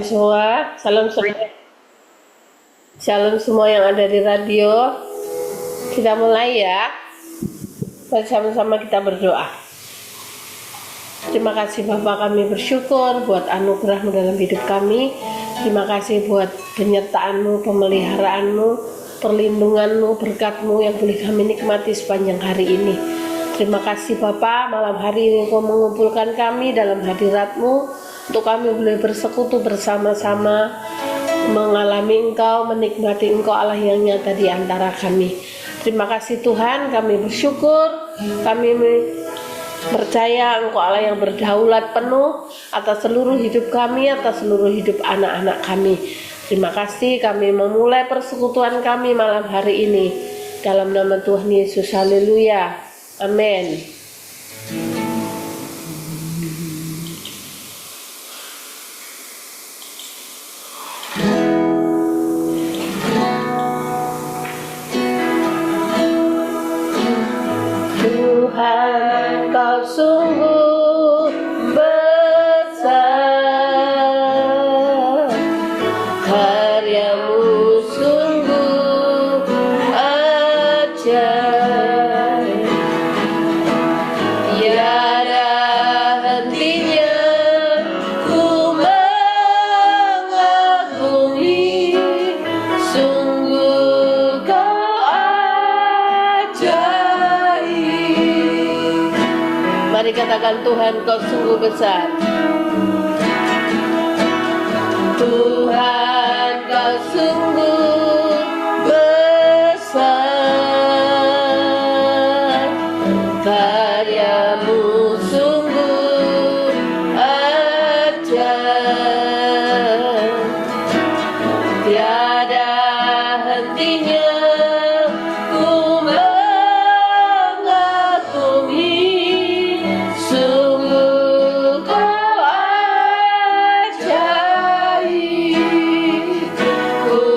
Semua, shalom semua yang ada di radio. Kita mulai ya. Bersama-sama kita berdoa. Terima kasih Bapak, kami bersyukur buat anugerah-Mu dalam hidup kami. Terima kasih buat penyertaan-Mu, pemeliharaanmu, perlindungan-Mu, berkat-Mu yang boleh kami nikmati sepanjang hari ini. Terima kasih Bapak, malam hari ini Engkau mengumpulkan kami dalam hadirat-Mu untuk kami boleh bersekutu bersama-sama, mengalami Engkau, menikmati Engkau Allah yang nyata di antara kami. Terima kasih Tuhan, kami bersyukur, kami percaya Engkau Allah yang berdaulat penuh atas seluruh hidup kami, atas seluruh hidup anak-anak kami. Terima kasih, kami memulai persekutuan kami malam hari ini dalam nama Tuhan Yesus. Haleluya, amin. Tuhan, Kau sungguh besar, karya-Mu sungguh ajaib, tiada hentinya ku mengagumi, sungguh Kau ajaib. Mari katakan, Tuhan, Kau sungguh besar. Tuhan, Kau sungguh besar, karya-Mu sungguh ajaib, tiada hentinya ku mengagumi, sungguh Kau ajaib. Ku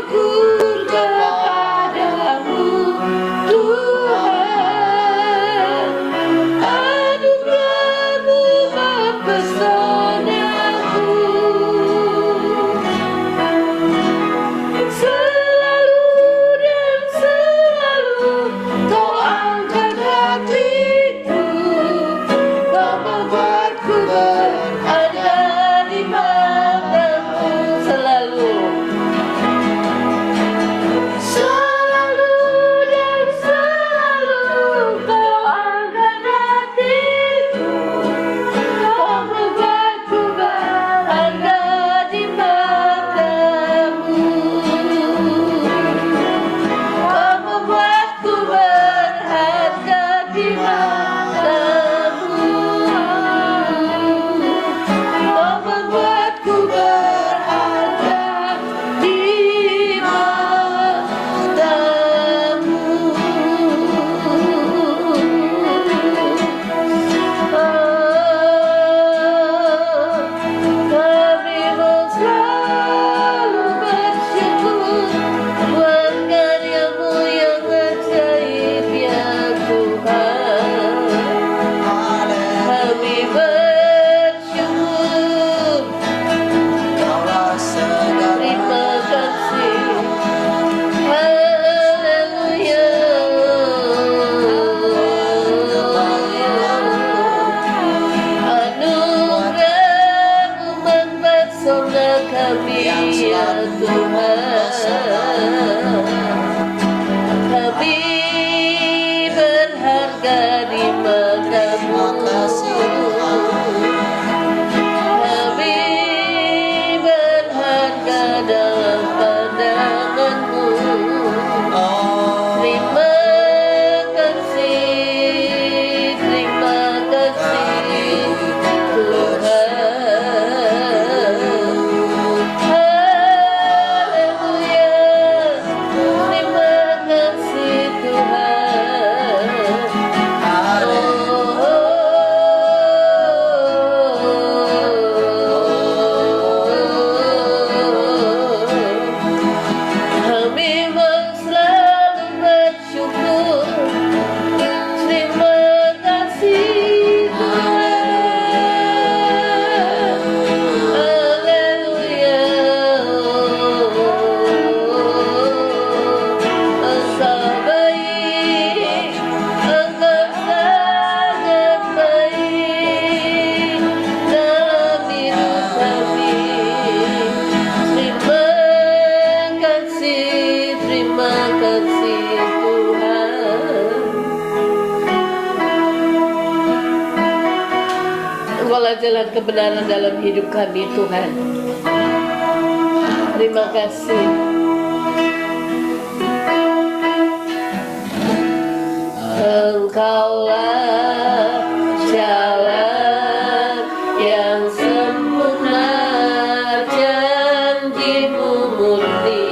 bersyukur kepadamu Tuhan, anugerah-Mu mempesonaku. Selalu dan selalu Kau angkat hatiku, Kau membuatku berada di matamu. Selalu dan selalu Kau angkat hatiku, Kau membuatku berada di matamu. Kau membuatku berharga di matamu. Kau membuatku berharga di matamu. Kami mau selalu bersyukur buat karya-Mu yang ajaib ya Tuhan. Kami bersyukur, terima kasih. Haleluya. Anugerah-Mu mempesona kami ya Tuhan. Kami berharga di matamu. Kami berharga dalam pandangan-Mu. Terima kasih Tuhan. Haleluya. Terima kasih Tuhan. Kami mau selalu bersyukur. Terima kasih Tuhan. Haleluya. Engkau baik, Engkau sangat baik dalam hidup kami. Terima kasih Tuhan. Engkaulah jalan kebenaran dalam hidup kami Tuhan. Terima kasih. Engkaulah jalan yang sempurna, janji-Mu murni,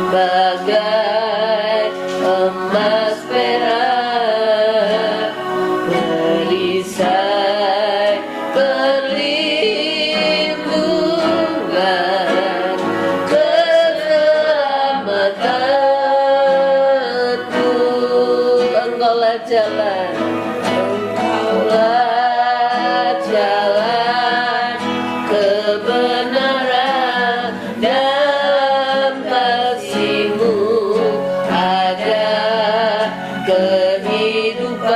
bagai emas perak, perisai perlindungan, keselamatanku. Engkaulah jalan, Engkaulah jalan kebenaran, dalam kasih-Mu ada kehidupan,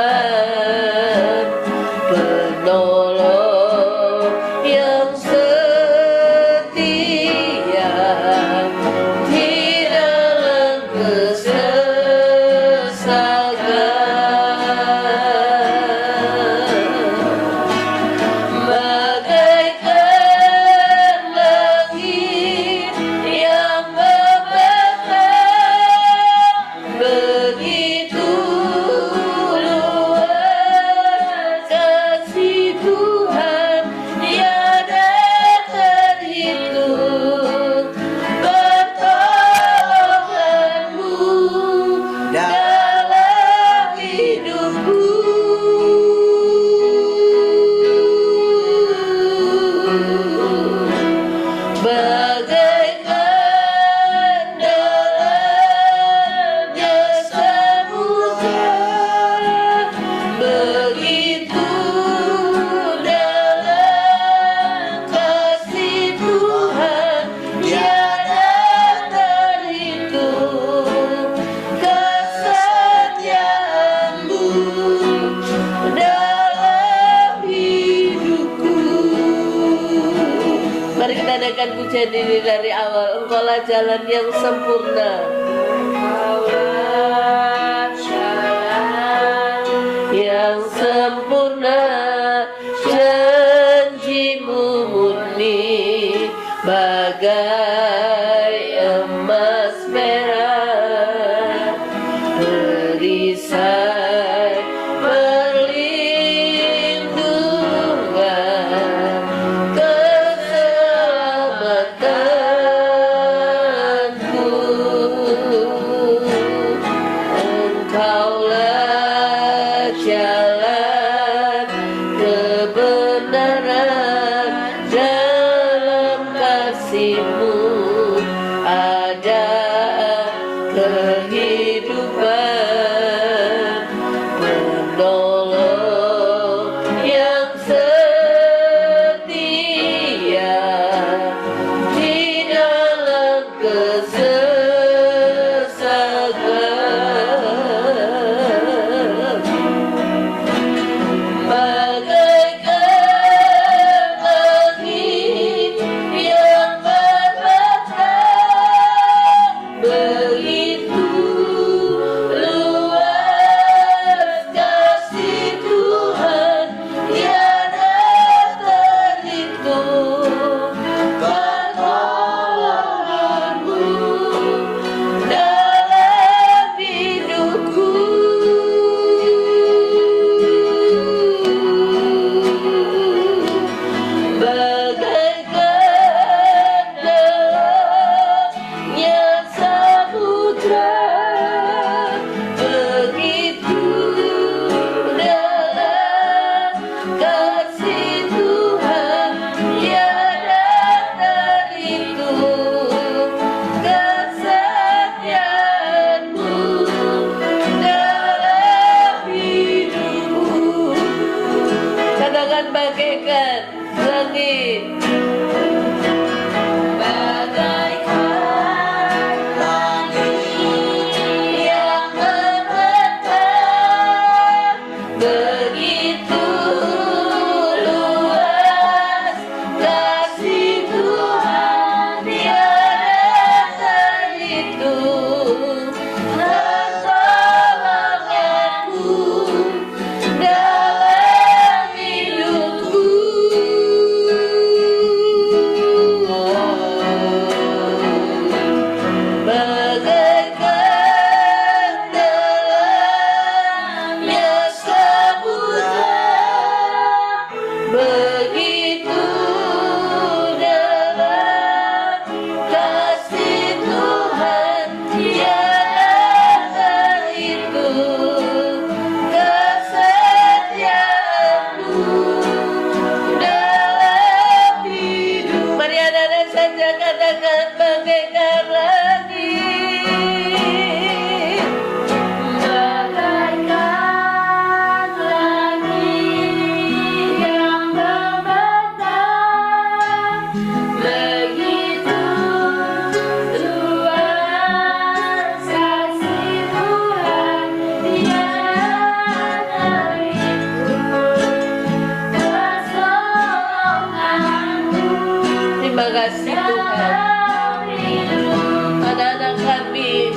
penolong yang setia di dalam kesesakan. Bagaikan merencanakan pujian ini dari awal. Engkaulah jalan yang sempurna. Engkaulah jalan yang sempurna, janjimu murni bagai emas merah, perisai perlindungan, keselamatanku. Engkaulah jalan kebenaran, dalam kasih-Mu ada kehidupan, penolong yang setia di dalam kesesakan. Bagaikan langit yang membentang, begitu luas kasih Tuhan, tiada terhitung pertolongan-Mu dalam hidupku. Bagaikan dalamnya samudra, begitu dalam kasih Tuhan, tiada terhitung kesetiaan-Mu dalam hidupku. Katakan bagaikan langit, bagaikan langit yang membentang, begitu luas kasih Tuhan, tiada terhitung pertolongan-Mu dalam hidupku. Bagaikan dalamnya samudra, begitu dalam kasih Tuhan, tiada terhitung kesetiaan-Mu dalam hidup. Mari anak-anak saja katakan bagaikan langit, bagaikan langit yang membentang, begitu luas kasih Tuhan, tiada terhitung pertolongan-Mu. Terima kasih Tuhan. Anak-anak kami,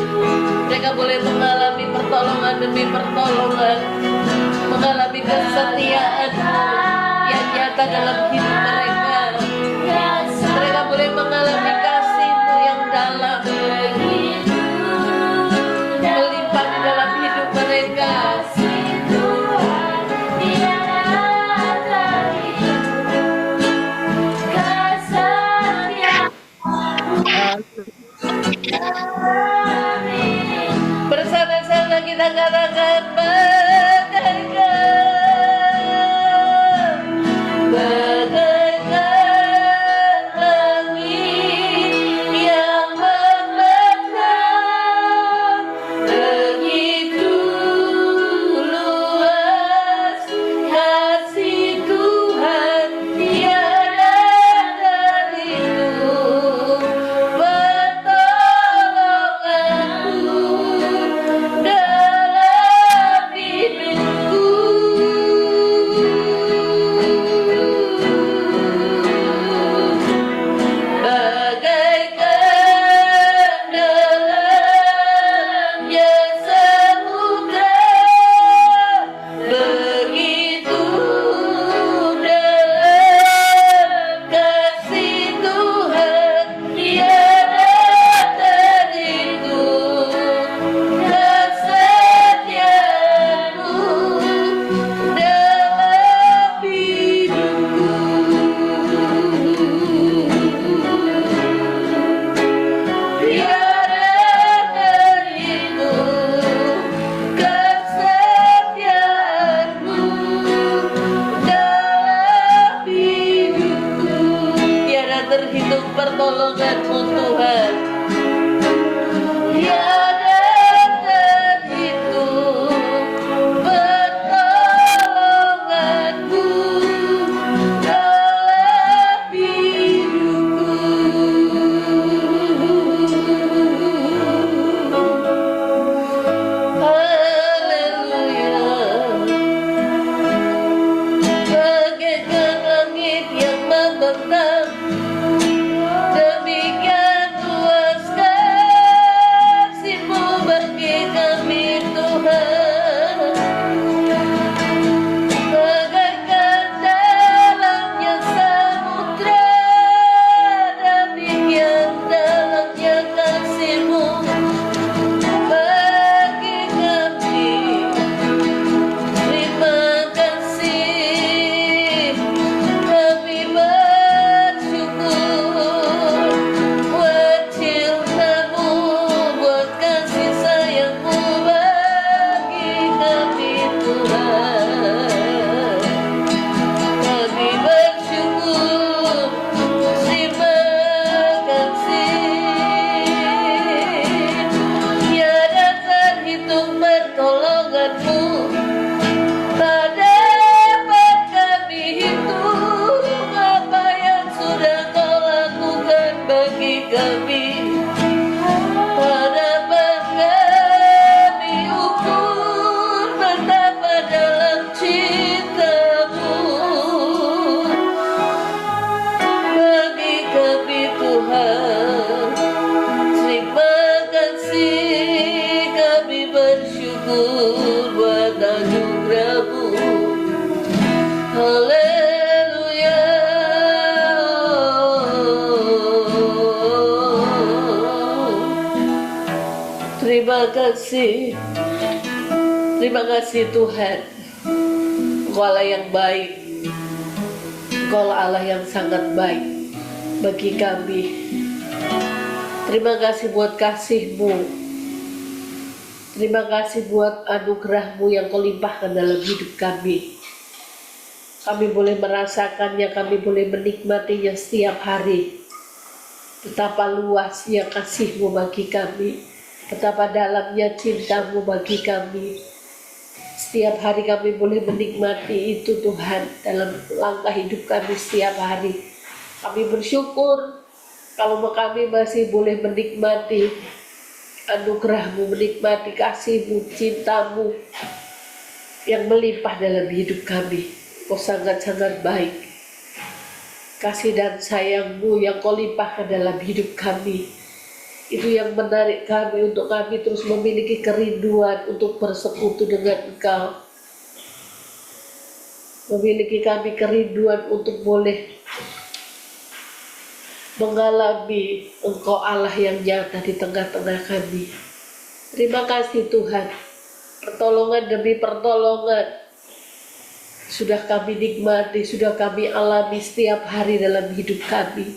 mereka boleh mengalami pertolongan demi pertolongan, mengalami kesetiaan-Mu yang nyata dalam hidup mereka. Mereka boleh mengalami kasih-Mu yang dalam, melimpah di dalam hidup mereka. Bersama-sama kita katakan bagaikan terhitung pertolongan-Mu Tuhan. Tiada terhitung pertolongan-Mu dalam hidupku. Haleluya. Bagaikan langit yang membentang, demikian luas kasih-Mu bagi kami Tuhan. Bagaikan dalamnya samudra, demikian dalamnya kasih-Mu bagi kami. Terima kasih, kami bersyukur buat cinta-Mu, buat kasih sayang-Mu bagi kami Tuhan. Kami bersyukur, terima kasih. Tiada terhitung pertolongan-Mu, tak dapat kami hitung apa yang sudah Kau lakukan bagi kami. Tak dapat kami ukur betapa dalam cinta-Mu bagi kami Tuhan. Terima kasih, kami bersyukur buat anugerah-Mu. Haleluya. Terima kasih. Terima kasih Tuhan. Engkau Allah yang baik. Engkau Allah yang sangat baik bagi kami. Terima kasih buat kasih-Mu. Terima kasih buat anugerah-Mu yang Kau limpahkan dalam hidup kami. Kami boleh merasakannya, kami boleh menikmatinya setiap hari. Betapa luasnya kasih-Mu bagi kami, betapa dalamnya cinta-Mu bagi kami. Setiap hari kami boleh menikmati itu Tuhan dalam langkah hidup kami setiap hari. Kami bersyukur kalau kami masih boleh menikmati anugerah-Mu, menikmati kasih-Mu, cinta-Mu yang melimpah dalam hidup kami. Kau sangat-sangat baik. Kasih dan sayang-Mu yang Kau limpahkan dalam hidup kami, itu yang menarik kami untuk kami terus memiliki kerinduan untuk bersekutu dengan Engkau. Memiliki kami kerinduan untuk boleh mengalami Engkau Allah yang nyata di tengah-tengah kami. Terima kasih Tuhan. Pertolongan demi pertolongan sudah kami nikmati, sudah kami alami setiap hari dalam hidup kami.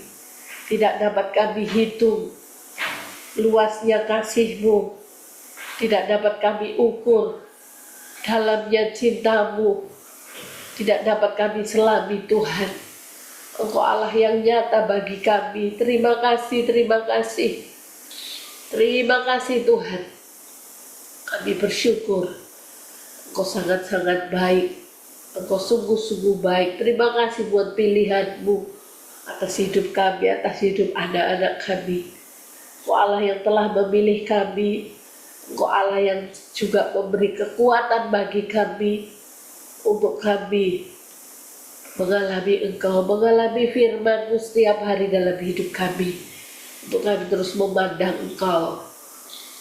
Tidak dapat kami hitung luasnya kasih-Mu, tidak dapat kami ukur dalamnya cinta-Mu, tidak dapat kami selami Tuhan. Engkau Allah yang nyata bagi kami. Terima kasih, terima kasih. Terima kasih Tuhan. Kami bersyukur. Engkau sangat-sangat baik. Engkau sungguh-sungguh baik. Terima kasih buat pilihan-Mu atas hidup kami, atas hidup anak-anak kami. Engkau Allah yang telah memilih kami. Engkau Allah yang juga memberi kekuatan bagi kami untuk kami mengalami Engkau, mengalami firman-Mu setiap hari dalam hidup kami, untuk kami terus memandang Engkau.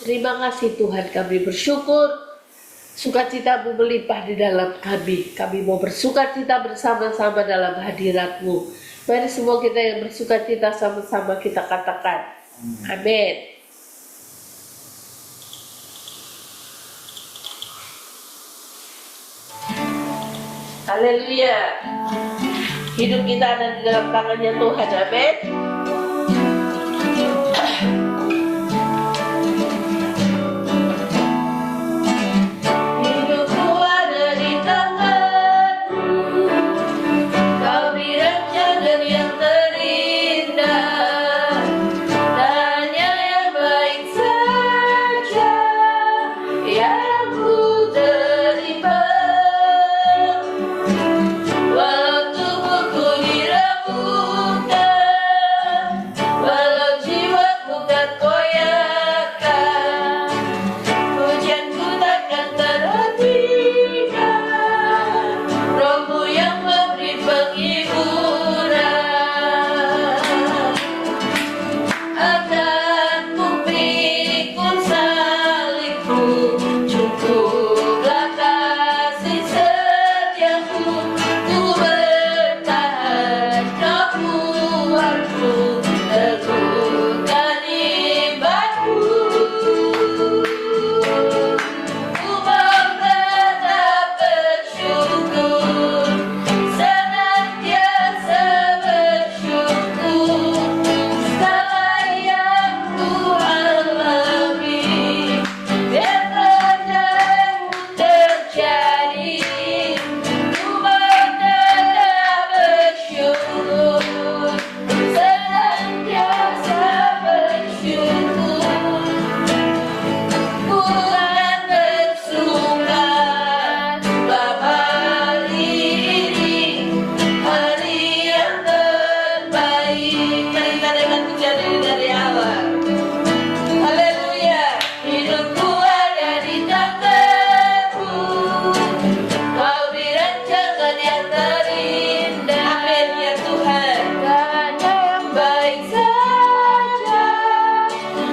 Terima kasih Tuhan, kami bersyukur. Sukacita-Mu melimpah di dalam kami. Kami mau bersukacita bersama-sama dalam hadirat-Mu. Mari semua kita yang bersukacita sama-sama kita katakan. Amin. Haleluya. Hidup kita ada di dalam tangannya Tuhan. Amin. Kau beri rencana yang terindah.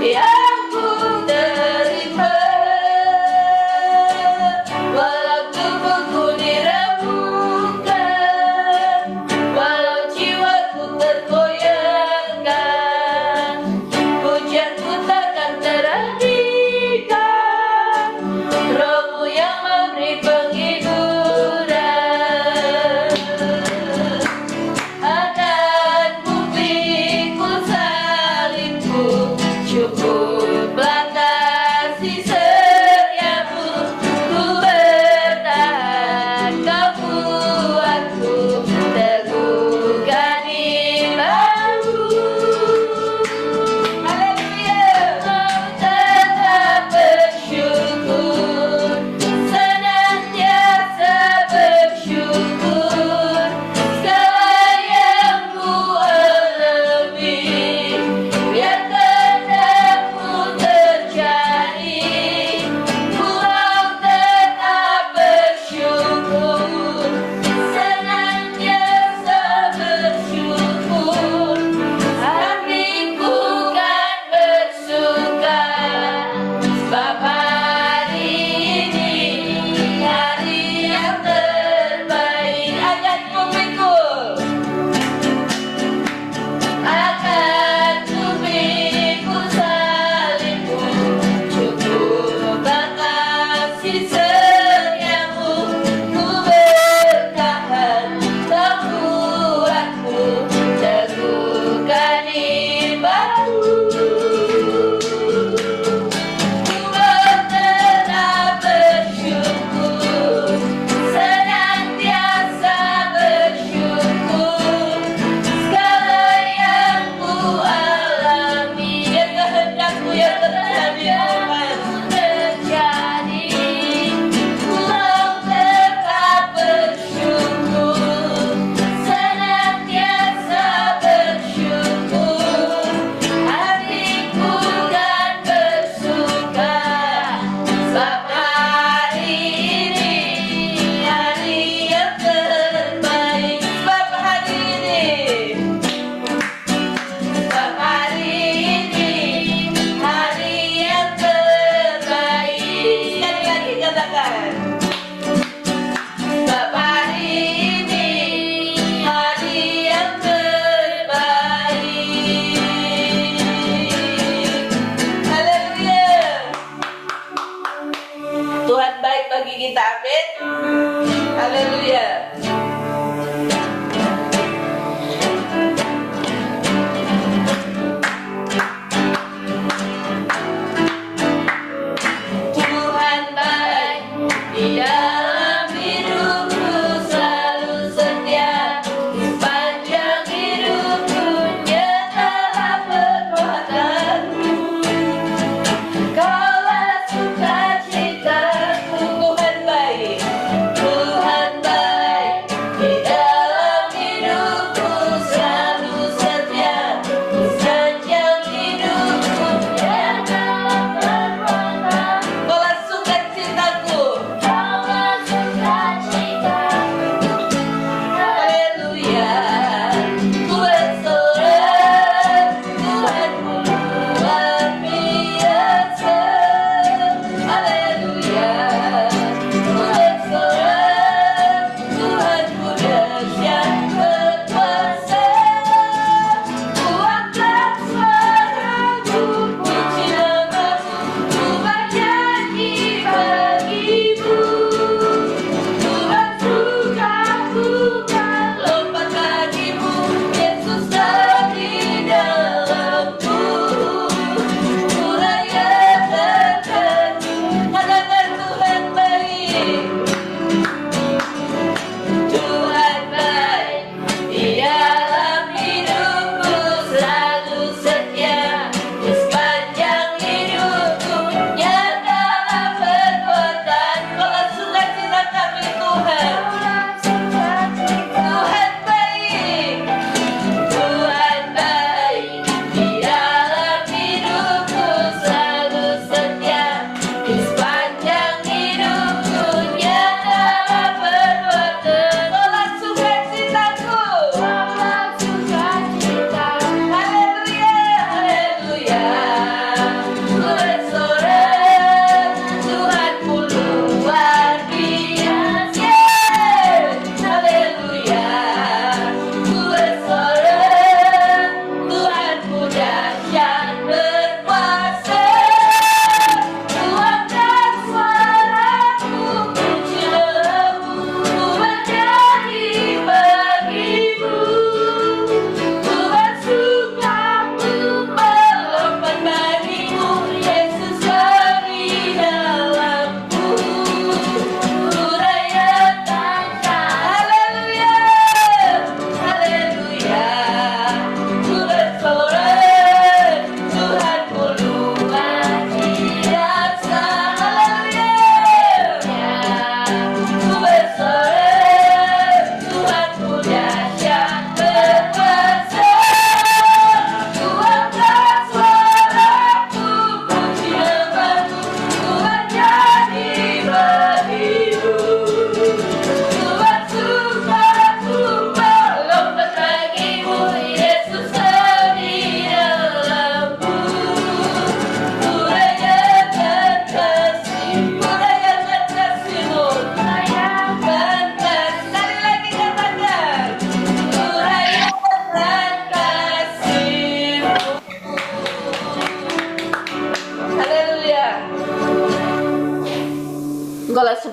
yang ku terima, walau tubuhku diremukkan, walau jiwaku tergoyangkan, pujianku takkan terhentikan, rohmu yang memberi penghiburan. Akan ku pikul salibku, syukur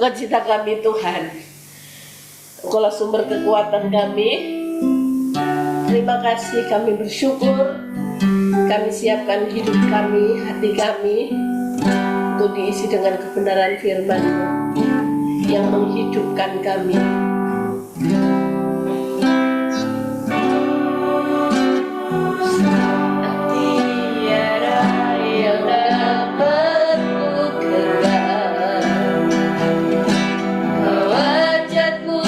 sukacita kami Tuhan. Engkaulah sumber kekuatan kami. Terima kasih, kami bersyukur. Kami siapkan hidup kami, hati kami untuk diisi dengan kebenaran firman-Mu yang menghidupkan kami. Tiada yang dapat ku genggam, wajahku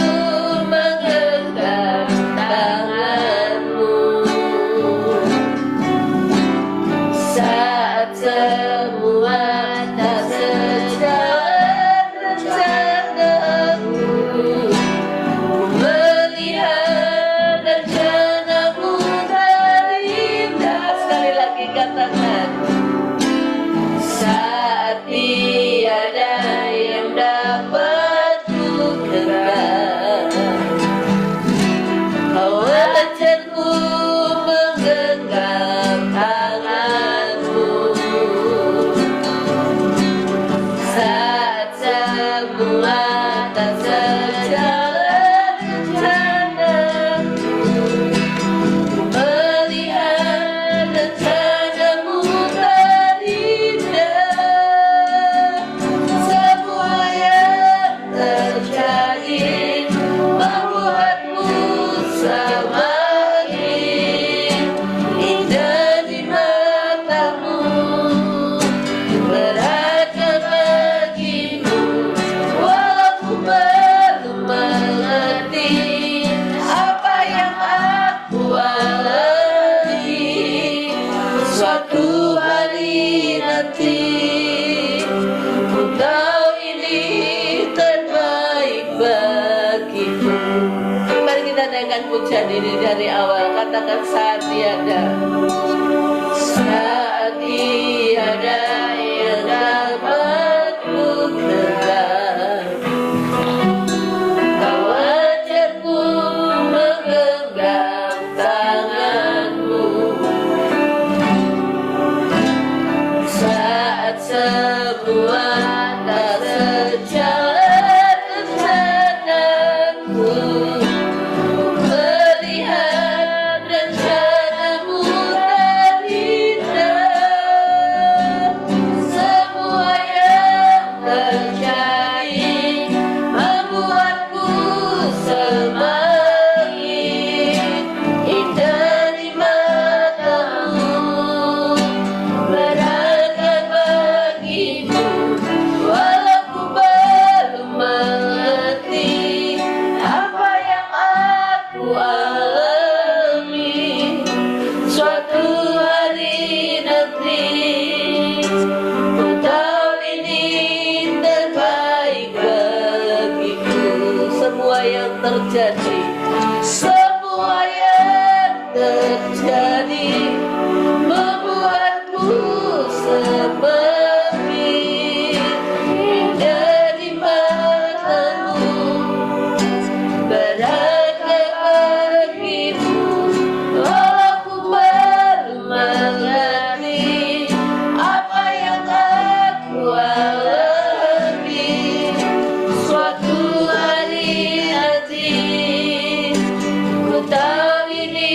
menggenggam tangan-Mu. Saat semua tak sejalan rencanaku, ku melihat rencana-Mu terindah. Sekali lagi katakan, saat tiada yang dapat ku genggam, wajahku menggenggam tangan-Mu. Saat semua tak sejalan rencanaku, melihat rencana-Mu terindah. Semua yang terjadi membuatmu semakin indah di mata-Mu. Beragam bagimu, walau belum mengerti apa yang aku alami. Suatu hari nanti ku tahu ini terbaik bagiku. Mari kita naikkan pujian ini dari awal. Katakan, saat tiada, saat tiada yang dapat ku genggam, wajahku menggenggam tangan-Mu. Saat semua tak sejalan rencanaku, melihat rencana-Mu terindah. Semua yang terjadi membuatku semakin indah di mata-Mu. Beragam bagimu, walau ku belum mengerti apa yang aku alami. Suatu hari nanti ku tahu ini terbaik bagiku. Semua yang terjadi, semua yang terjadi membuatku semakin indah di mata-Mu. Beragam bagimu, walau ku belum mengerti apa yang aku alami. Suatu hari nanti ku tahu ini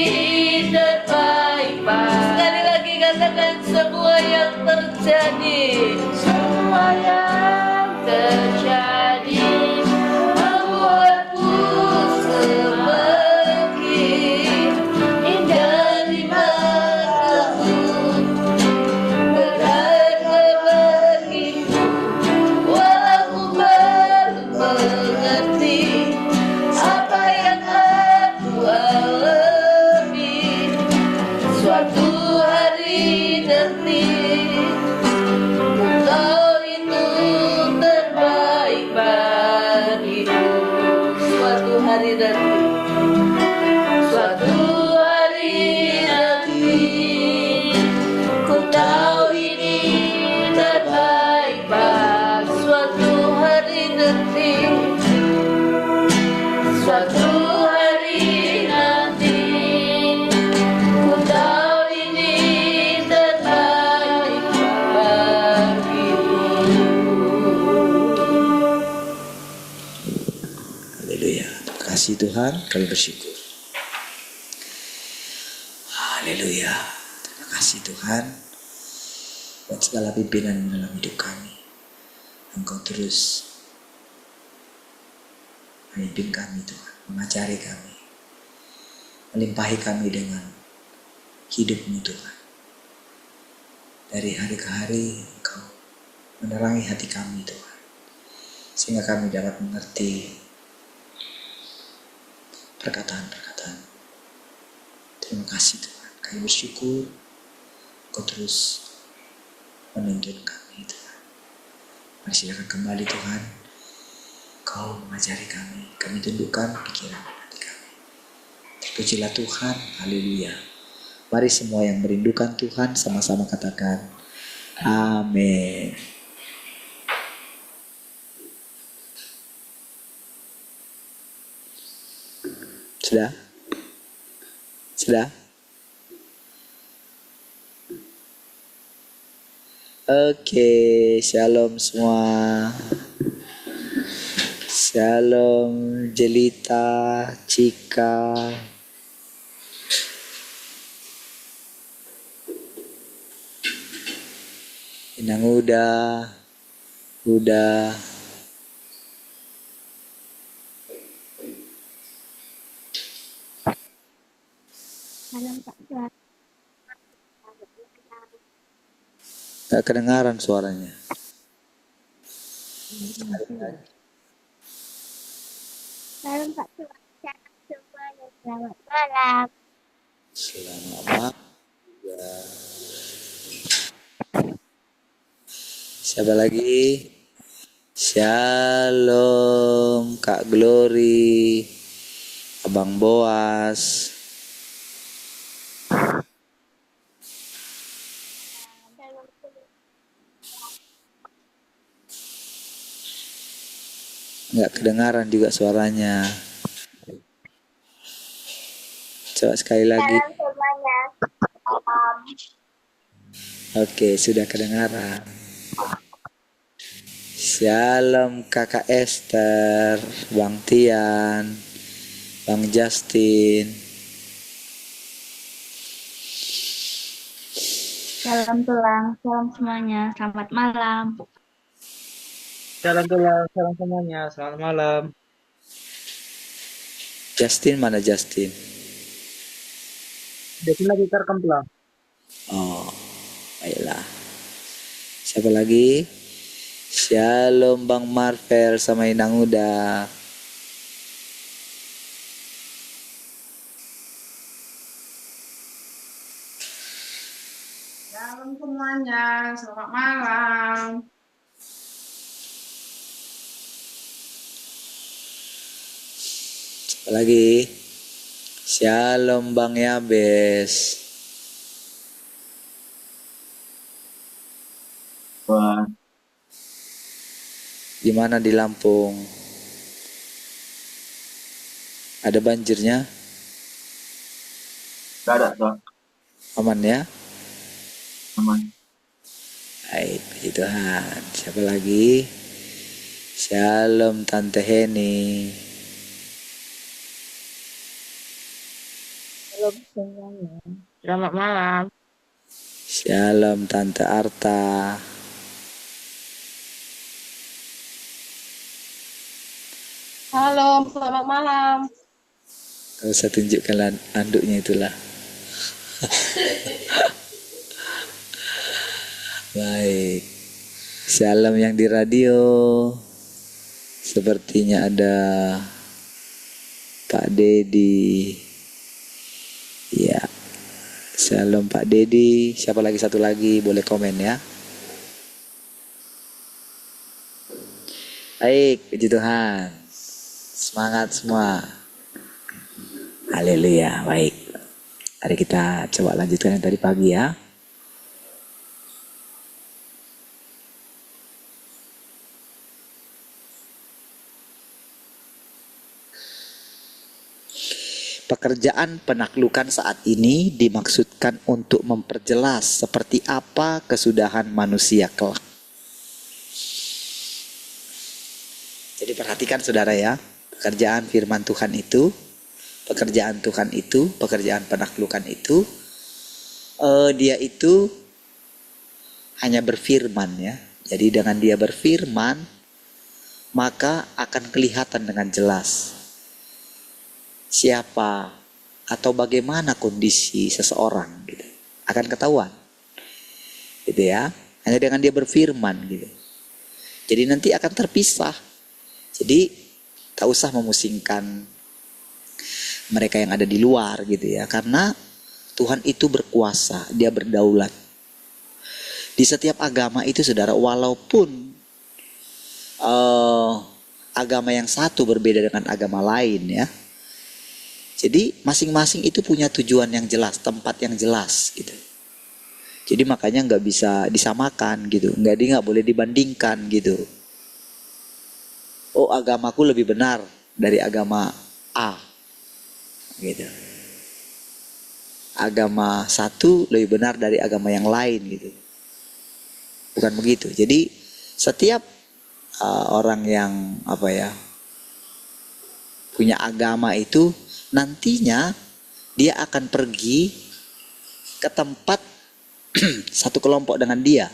terbaik. Sekali lagi katakan, semua yang terjadi, semua yang terjadi membuatku semakin indah di mata-Mu. Beragam bagimu, walau ku belum mengerti apa yang aku alami. Suatu hari nanti ku tahu itu terbaik bagiku. Suatu hari nanti, suatu hari nanti ku tahu ini terbaik bagi. Suatu hari nanti, suatu hari nanti ku tahu ini terbaik kasih Tuhan, kami bersyukur. Haleluya. Terima kasih Tuhan buat segala pimpinan dalam hidup kami. Engkau terus memimpin kami Tuhan, mengajari kami, melimpahi kami dengan hidup-Mu Tuhan. Dari hari ke hari Engkau menerangi hati kami Tuhan, sehingga kami dapat mengerti perkataan-perkataan. Terima kasih Tuhan, kami bersyukur Engkau terus menuntun kami Tuhan. Mari silakan kembali Tuhan, Kau mengajari kami tundukkan pikiran hati kami. Terpujilah Tuhan, haleluya. Mari semua yang merindukan Tuhan sama-sama katakan amin. Sudah? Sudah? Oke, shalom semua. Shalom Jelita, Cika. Inang udah. Gak kedengaran suaranya. Salam Pak Cuaca semuanya, selamat malam. Selamat malam. Siapa lagi? Shalom Kak Glory, Abang Boas. Nggak kedengaran juga suaranya. Coba sekali lagi. Salam semuanya. Oke, sudah kedengaran. Shalom Kakak Esther, Bang Tian, Bang Justin. Salam tulang, salam semuanya, selamat malam. Salam tulang, salam semuanya, selamat malam. Justin mana Justin? Jadi lagi terekam tulang. Oh, baiklah. Siapa lagi? Shalom Bang Marvel sama Inang Uda. Shalom semuanya, selamat malam. Siapa lagi? Shalom Bang Yabes. Wah, Gimana di Lampung? Ada banjirnya? gak ada tuh, Aman ya? aman. Baik, puji Tuhan. Siapa lagi? Shalom Tante Heni. Shalom semuanya, selamat malam. Shalom Tante Arta. Halo, selamat malam. Gak usah tunjukkan anduknya itulah. Baik. Shalom yang di radio. Sepertinya ada Pak Dedi. Ya. Shalom Pak Dedi. Siapa lagi satu lagi? Boleh komen ya. Baik, puji Tuhan. Semangat semua. Haleluya. Baik. Mari kita coba lanjutkan yang tadi pagi ya. Pekerjaan penaklukan saat ini dimaksudkan untuk memperjelas seperti apa kesudahan manusia kelak. Jadi perhatikan saudara ya. Pekerjaan firman Tuhan itu, pekerjaan Tuhan itu, pekerjaan penaklukan itu, dia itu hanya berfirman ya. Jadi dengan dia berfirman, maka akan kelihatan dengan jelas siapa atau bagaimana kondisi seseorang gitu. Akan ketahuan. Gitu ya. Hanya dengan dia berfirman gitu. Jadi nanti akan terpisah. Jadi tak usah memusingkan mereka yang ada di luar gitu ya. Karena Tuhan itu berkuasa, dia berdaulat. Di setiap agama itu saudara, walaupun agama yang satu berbeda dengan agama lain ya. Jadi masing-masing itu punya tujuan yang jelas, tempat yang jelas gitu. Jadi makanya nggak bisa disamakan gitu, nggak boleh dibandingkan gitu. Oh, agamaku lebih benar dari agama A, gitu. Agama satu lebih benar dari agama yang lain gitu. Bukan begitu. Jadi setiap orang yang punya agama itu nantinya dia akan pergi ke tempat satu kelompok dengan dia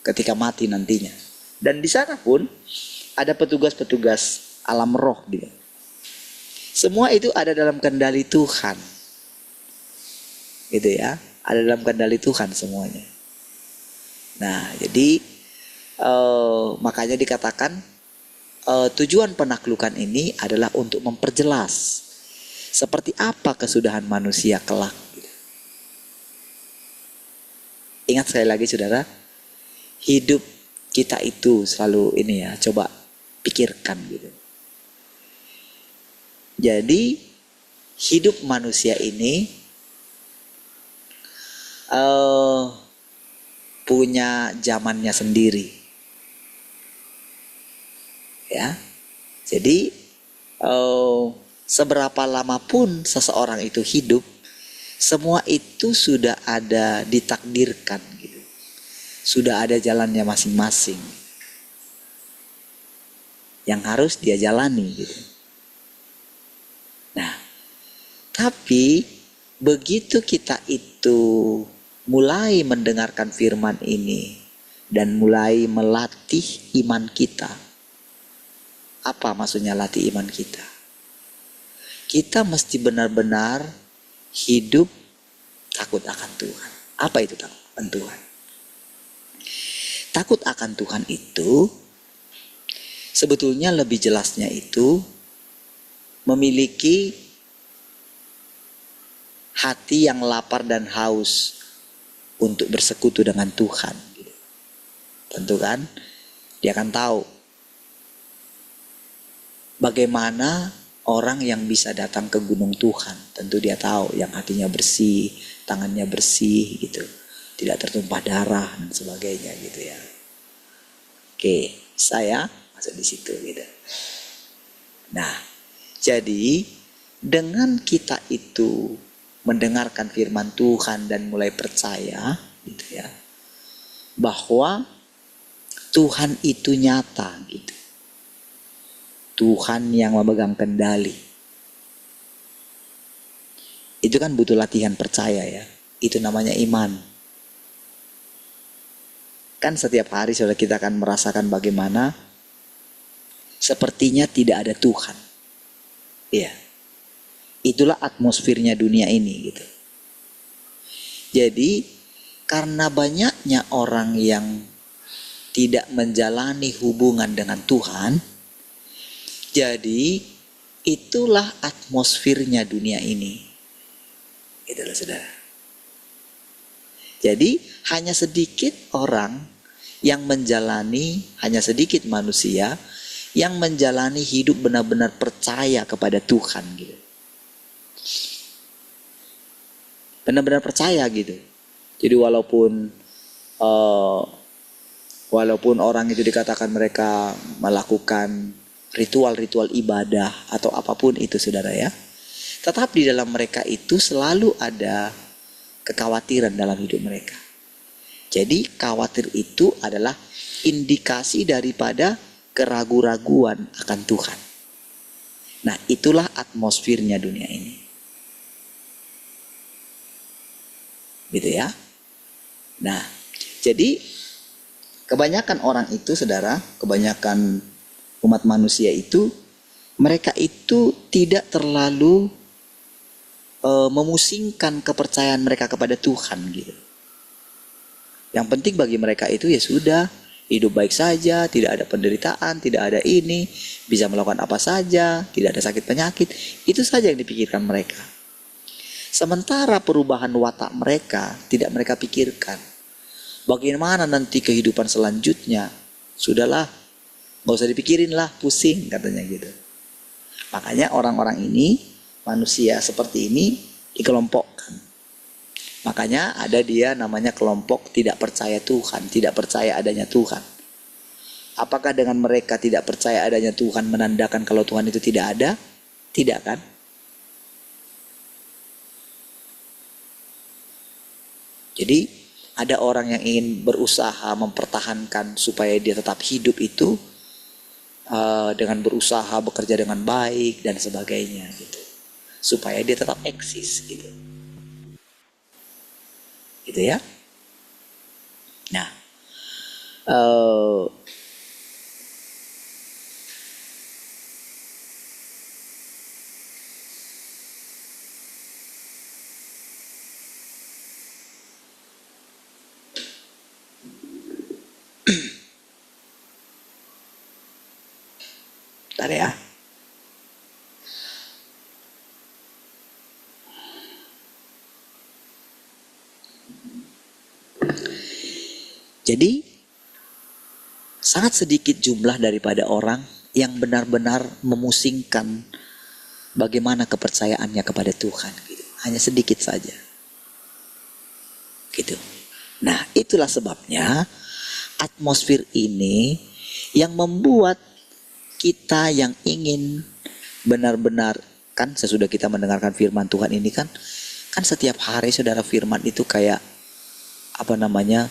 ketika mati nantinya. Dan di sana pun ada petugas-petugas alam roh gitu. Semua itu ada dalam kendali Tuhan. Gitu ya. Ada dalam kendali Tuhan semuanya. Nah, jadi makanya dikatakan tujuan penaklukan ini adalah untuk memperjelas seperti apa kesudahan manusia kelak. Ingat sekali lagi saudara, hidup kita itu selalu ini ya, coba pikirkan gitu. Jadi hidup manusia ini punya zamannya sendiri. Ya. Jadi seberapa lama pun seseorang itu hidup, semua itu sudah ada ditakdirkan gitu. Sudah ada jalannya masing-masing yang harus dia jalani gitu. Nah, tapi begitu kita itu mulai mendengarkan firman ini dan mulai melatih iman kita. Apa maksudnya latih iman kita? Kita mesti benar-benar hidup takut akan Tuhan. Apa itu takut akan Tuhan? Takut akan Tuhan itu sebetulnya lebih jelasnya itu memiliki hati yang lapar dan haus untuk bersekutu dengan Tuhan. Tentu kan, dia akan tahu bagaimana orang yang bisa datang ke gunung Tuhan. Tentu dia tahu yang hatinya bersih, tangannya bersih gitu, tidak tertumpah darah dan sebagainya gitu ya. Oke, saya masuk di situ gitu. Nah, jadi dengan kita itu mendengarkan firman Tuhan dan mulai percaya gitu ya, bahwa Tuhan itu nyata gitu. Tuhan yang memegang kendali. Itu kan butuh latihan percaya ya. Itu namanya iman. Kan setiap hari saudara kita akan merasakan bagaimana sepertinya tidak ada Tuhan. Iya. Itulah atmosfernya dunia ini gitu. Jadi karena banyaknya orang yang tidak menjalani hubungan dengan Tuhan, jadi itulah atmosfernya dunia ini. Itulah saudara. Jadi hanya sedikit orang yang menjalani, hanya sedikit manusia yang menjalani hidup benar-benar percaya kepada Tuhan gitu. Benar-benar percaya gitu. Jadi walaupun orang itu dikatakan mereka melakukan ritual-ritual ibadah atau apapun itu saudara ya, tetap di dalam mereka itu selalu ada kekhawatiran dalam hidup mereka. Jadi khawatir itu adalah indikasi daripada keraguan-raguan akan Tuhan. Nah, itulah atmosfernya dunia ini. Gitu ya. Nah, jadi kebanyakan orang itu, saudara, kebanyakan umat manusia itu, mereka itu tidak terlalu memusingkan kepercayaan mereka kepada Tuhan gitu. Yang penting bagi mereka itu ya sudah, hidup baik saja, tidak ada penderitaan, tidak ada ini, bisa melakukan apa saja, tidak ada sakit penyakit. Itu saja yang dipikirkan mereka. Sementara perubahan watak mereka tidak mereka pikirkan. Bagaimana nanti kehidupan selanjutnya? Sudahlah, gak usah dipikirin lah, pusing katanya gitu. Makanya orang-orang ini, manusia seperti ini dikelompokkan. Makanya ada dia namanya kelompok tidak percaya Tuhan, tidak percaya adanya Tuhan. Apakah dengan mereka tidak percaya adanya Tuhan menandakan kalau Tuhan itu tidak ada? Tidak kan? Jadi ada orang yang ingin berusaha mempertahankan supaya dia tetap hidup itu dengan berusaha bekerja dengan baik dan sebagainya gitu. Supaya dia tetap eksis gitu. Gitu ya. Nah, bentar ya. Jadi sangat sedikit jumlah daripada orang yang benar-benar memusingkan bagaimana kepercayaannya kepada Tuhan gitu. Hanya sedikit saja. Gitu. Nah, itulah sebabnya atmosfer ini yang membuat kita yang ingin benar-benar, kan sesudah kita mendengarkan firman Tuhan ini kan setiap hari saudara, firman itu kayak apa namanya,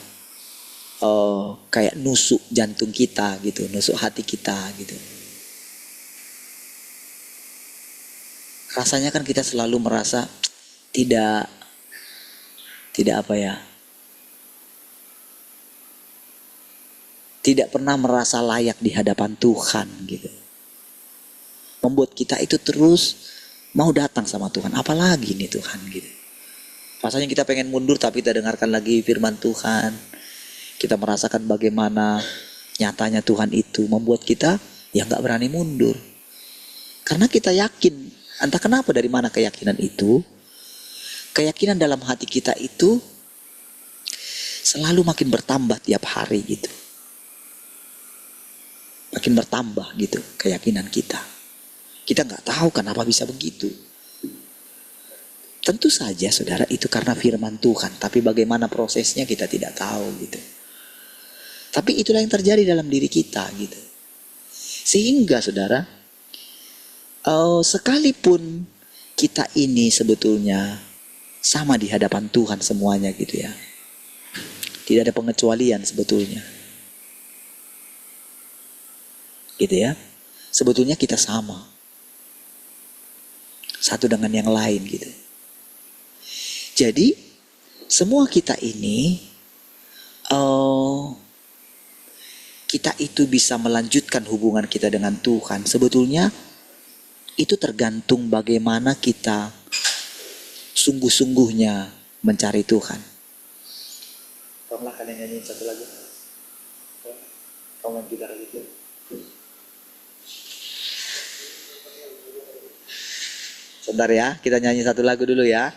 kayak nusuk jantung kita gitu, nusuk hati kita gitu. Rasanya kan kita selalu merasa tidak apa ya, tidak pernah merasa layak di hadapan Tuhan gitu. Membuat kita itu terus mau datang sama Tuhan. Apalagi nih Tuhan gitu. Rasanya kita pengen mundur tapi kita dengarkan lagi firman Tuhan. Kita merasakan bagaimana nyatanya Tuhan itu membuat kita ya gak berani mundur. Karena kita yakin, entah kenapa dari mana keyakinan itu. Keyakinan dalam hati kita itu selalu makin bertambah tiap hari gitu. Makin bertambah gitu keyakinan kita. Kita gak tahu kenapa bisa begitu. Tentu saja saudara itu karena firman Tuhan. Tapi bagaimana prosesnya kita tidak tahu gitu. Tapi itulah yang terjadi dalam diri kita gitu. Sehingga saudara, sekalipun kita ini sebetulnya sama di hadapan Tuhan semuanya gitu ya. Tidak ada pengecualian sebetulnya. Gitu ya. Sebetulnya kita sama. Satu dengan yang lain gitu. Jadi semua kita ini kita itu bisa melanjutkan hubungan kita dengan Tuhan. Sebetulnya itu tergantung bagaimana kita sungguh-sungguhnya mencari Tuhan. Tolonglah kalian nyanyiin satu lagu. Kamu main gitar gitu. Sebentar ya, kita nyanyi satu lagu dulu ya.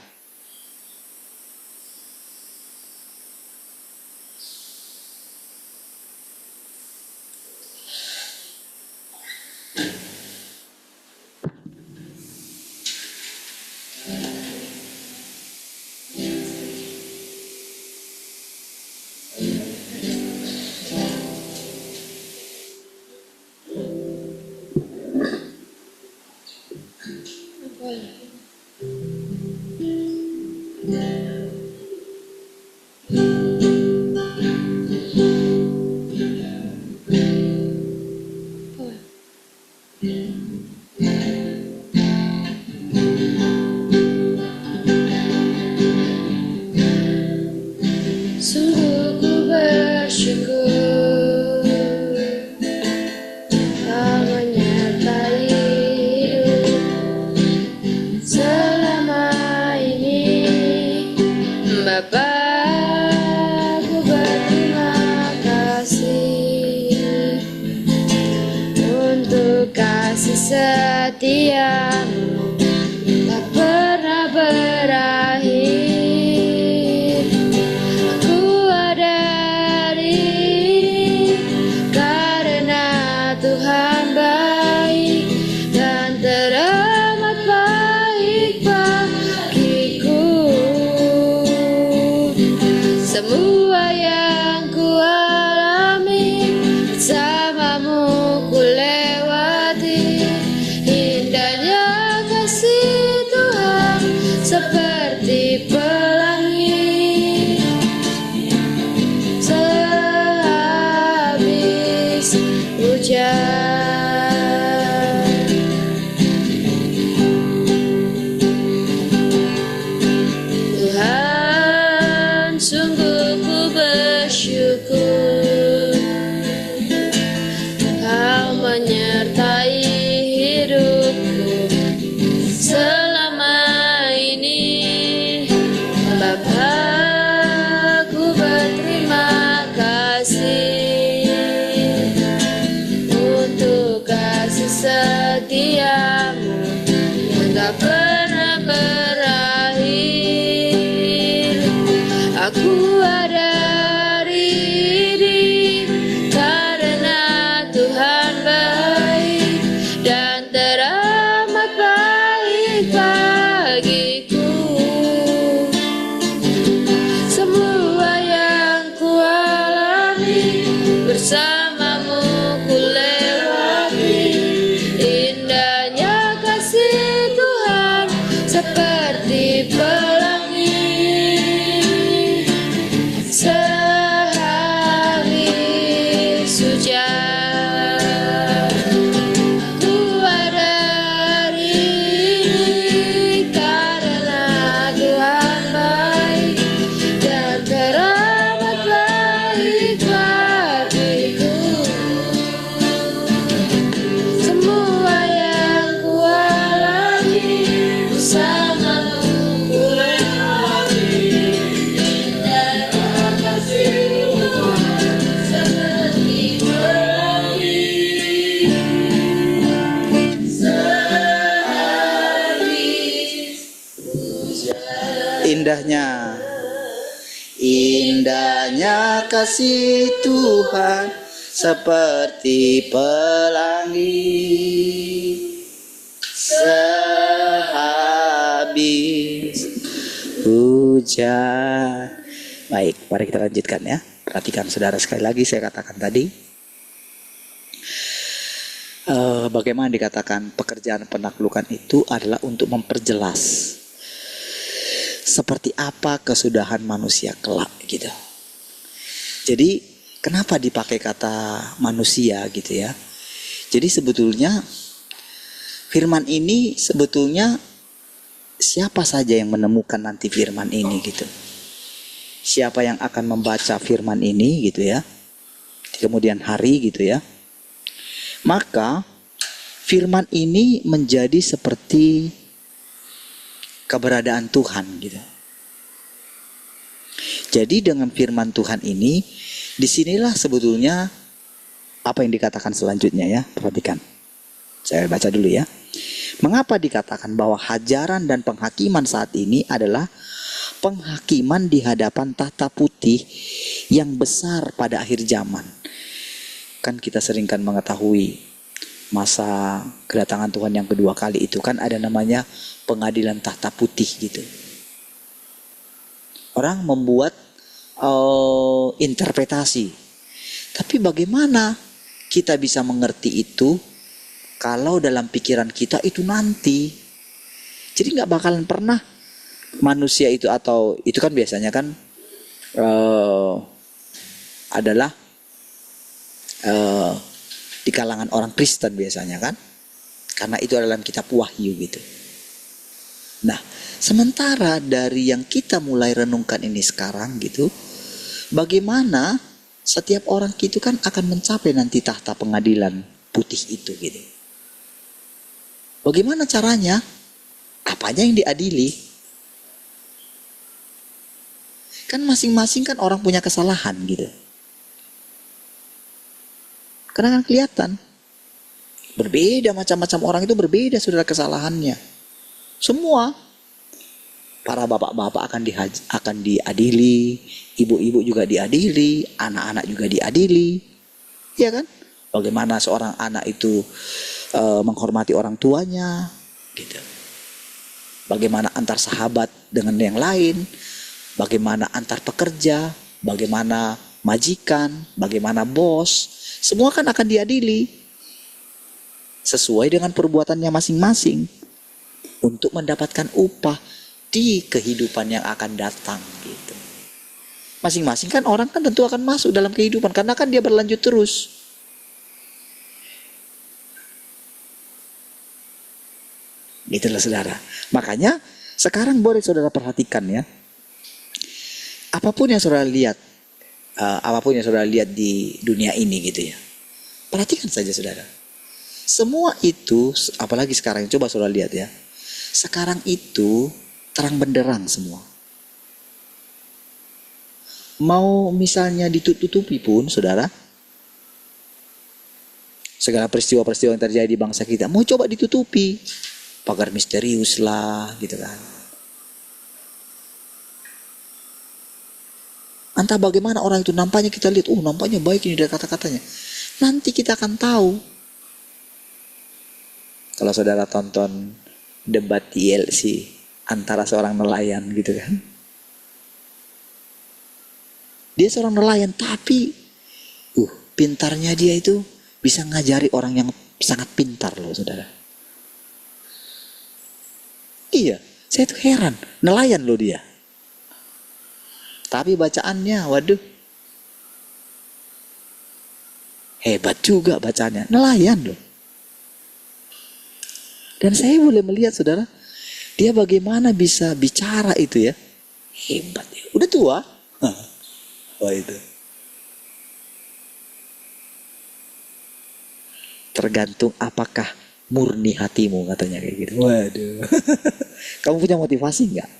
setiamu tak pernah berakhir. Aku ada di sini karena Tuhan baik dan teramat baik bagiku. Semua yang ku alami bersamamu ku lewati. Indahnya kasih Tuhan seperti pelangi sehabis hujan. Tuhan, sungguh ku bersyukur Kau menyertai hidupku selama ini. Bapa, ku berterima kasih untuk kasih setiamu yang tak pernah berakhir. Aku ada di sini karena Tuhan baik dan teramat baik bagiku. Semua yang ku alami bersamamu ku lewati. Indahnya kasih Tuhan seperti pelangi sehabis hujan. Ku ada di sini karena Tuhan baik dan teramat baik bagiku. Semua yang ku alami bersamamu ku lewati. Indahnya kasih Tuhan seperti pelangi sehabis hujan. Indahnya kasih Tuhan seperti pelangi sehabis hujan. Baik, mari kita lanjutkan ya. Perhatikan saudara, sekali lagi saya katakan tadi, bagaimana dikatakan pekerjaan penaklukan itu adalah untuk memperjelas seperti apa kesudahan manusia kelak gitu. Jadi kenapa dipakai kata manusia gitu ya? Jadi sebetulnya firman ini sebetulnya siapa saja yang menemukan nanti firman ini gitu. Siapa yang akan membaca firman ini gitu ya. Di kemudian hari gitu ya. Maka firman ini menjadi seperti keberadaan Tuhan gitu. Jadi dengan firman Tuhan ini, disinilah sebetulnya apa yang dikatakan selanjutnya ya. Perhatikan, saya baca dulu ya. Mengapa dikatakan bahwa hajaran dan penghakiman saat ini adalah penghakiman di hadapan tahta putih yang besar pada akhir zaman. Kan kita seringkan mengetahui masa kedatangan Tuhan yang kedua kali itu kan ada namanya pengadilan tahta putih gitu. Orang membuat interpretasi. Tapi bagaimana kita bisa mengerti itu kalau dalam pikiran kita itu nanti? Jadi gak bakalan pernah manusia itu, atau itu kan biasanya kan adalah di kalangan orang Kristen biasanya kan, karena itu adalah kitab Wahyu gitu. Nah, sementara dari yang kita mulai renungkan ini sekarang gitu, bagaimana setiap orang itu kan akan mencapai nanti tahta pengadilan putih itu gitu. Bagaimana caranya? Apanya yang diadili? Kan masing-masing kan orang punya kesalahan gitu. Karena kan kelihatan. Berbeda, macam-macam orang itu berbeda saudara kesalahannya. Semua. Para bapak-bapak akan diadili, ibu-ibu juga diadili, anak-anak juga diadili. Ya kan? Bagaimana seorang anak itu menghormati orang tuanya, gitu. Bagaimana antar sahabat dengan yang lain, bagaimana antar pekerja, bagaimana majikan, bagaimana bos, semua kan akan diadili sesuai dengan perbuatannya masing-masing untuk mendapatkan upah di kehidupan yang akan datang gitu. Masing-masing kan orang kan tentu akan masuk dalam kehidupan karena kan dia berlanjut terus. Itulah saudara. Makanya sekarang boleh saudara perhatikan ya. Apapun yang saudara lihat di dunia ini gitu ya. Perhatikan saja saudara. Semua itu, apalagi sekarang, coba saudara lihat ya. Sekarang itu terang benderang semua. Mau misalnya ditutupi pun saudara, segala peristiwa-peristiwa yang terjadi di bangsa kita, mau coba ditutupi, pagar misterius lah gitu kan. Entah bagaimana orang itu nampaknya, kita lihat, nampaknya baik ini dari kata-katanya. Nanti kita akan tahu. Kalau saudara tonton debat TLC antara seorang nelayan gitu kan. Dia seorang nelayan tapi pintarnya dia itu bisa ngajari orang yang sangat pintar loh saudara. Iya, saya tuh heran, nelayan loh dia. Tapi bacaannya, waduh, hebat juga bacaannya, nelayan loh. Dan saya boleh melihat saudara, dia bagaimana bisa bicara itu ya, hebat ya. Udah tua, wah itu. Tergantung apakah murni hatimu katanya kayak gitu. Waduh, kamu punya motivasi nggak?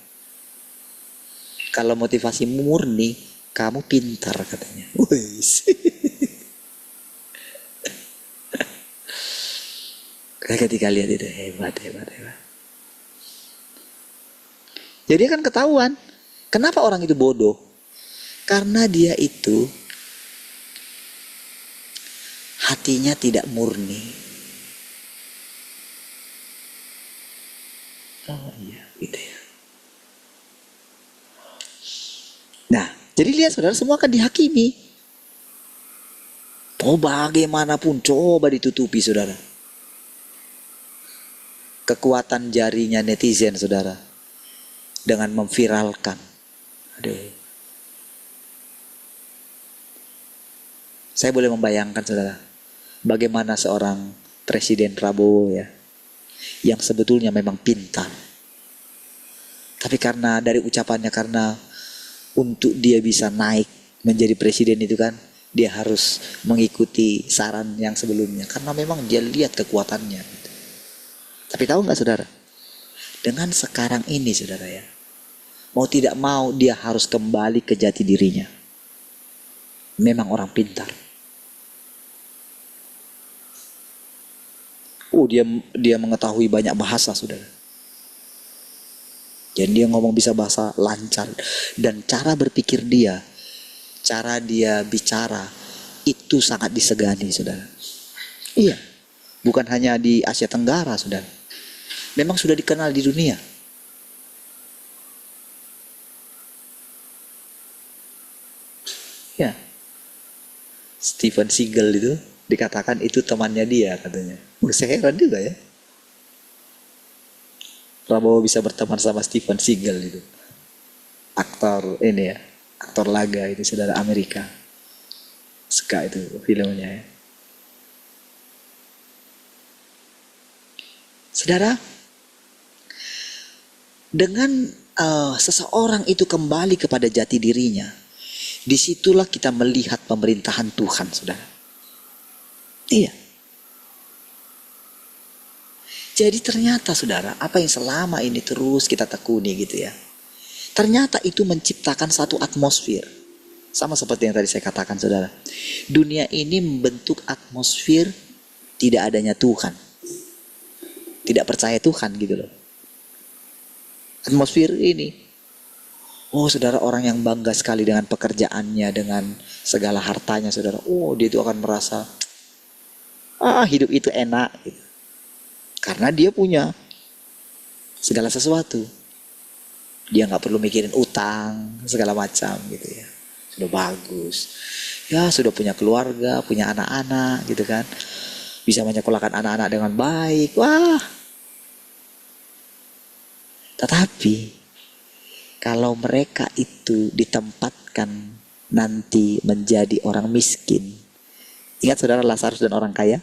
Kalau motivasi murni, kamu pintar katanya. Ketika lihat itu hebat. Jadi kan ketahuan. Kenapa orang itu bodoh? Karena dia itu hatinya tidak murni. Oh iya, gitu ya. Nah, jadi lihat saudara, semua akan dihakimi. Oh, bagaimanapun coba ditutupi saudara. Kekuatan jarinya netizen saudara, dengan memviralkan. Aduh. Saya boleh membayangkan saudara, bagaimana seorang Presiden Prabowo ya, yang sebetulnya memang pintar. Tapi karena dari ucapannya, karena untuk dia bisa naik menjadi presiden itu kan, dia harus mengikuti saran yang sebelumnya. Karena memang dia lihat kekuatannya. Tapi tahu nggak saudara? Dengan sekarang ini saudara ya, mau tidak mau dia harus kembali ke jati dirinya. Memang orang pintar. Dia mengetahui banyak bahasa saudara. Dan dia ngomong bisa bahasa lancar. Dan cara berpikir dia, cara dia bicara, itu sangat disegani saudara. Iya, bukan hanya di Asia Tenggara saudara. Memang sudah dikenal di dunia. Ya, Steven Seagal itu dikatakan itu temannya dia katanya. Saya heran juga ya. Prabowo bisa berteman sama Steven Seagal itu. Aktor ini ya, aktor laga itu saudara Amerika. Suka itu filmnya ya. Saudara, dengan seseorang itu kembali kepada jati dirinya, disitulah kita melihat pemerintahan Tuhan, saudara. Iya. Jadi ternyata saudara, apa yang selama ini terus kita tekuni gitu ya, ternyata itu menciptakan satu atmosfer. Sama seperti yang tadi saya katakan saudara, dunia ini membentuk atmosfer tidak adanya Tuhan. Tidak percaya Tuhan gitu loh. Atmosfer ini. Oh saudara, orang yang bangga sekali dengan pekerjaannya, dengan segala hartanya saudara. Oh dia itu akan merasa, hidup itu enak gitu. Karena dia punya segala sesuatu. Dia gak perlu mikirin utang, segala macam gitu ya. Sudah bagus. Ya sudah punya keluarga, punya anak-anak gitu kan. Bisa menyekolahkan anak-anak dengan baik. Wah. Tetapi kalau mereka itu ditempatkan nanti menjadi orang miskin. Ingat saudara Lazarus dan orang kaya?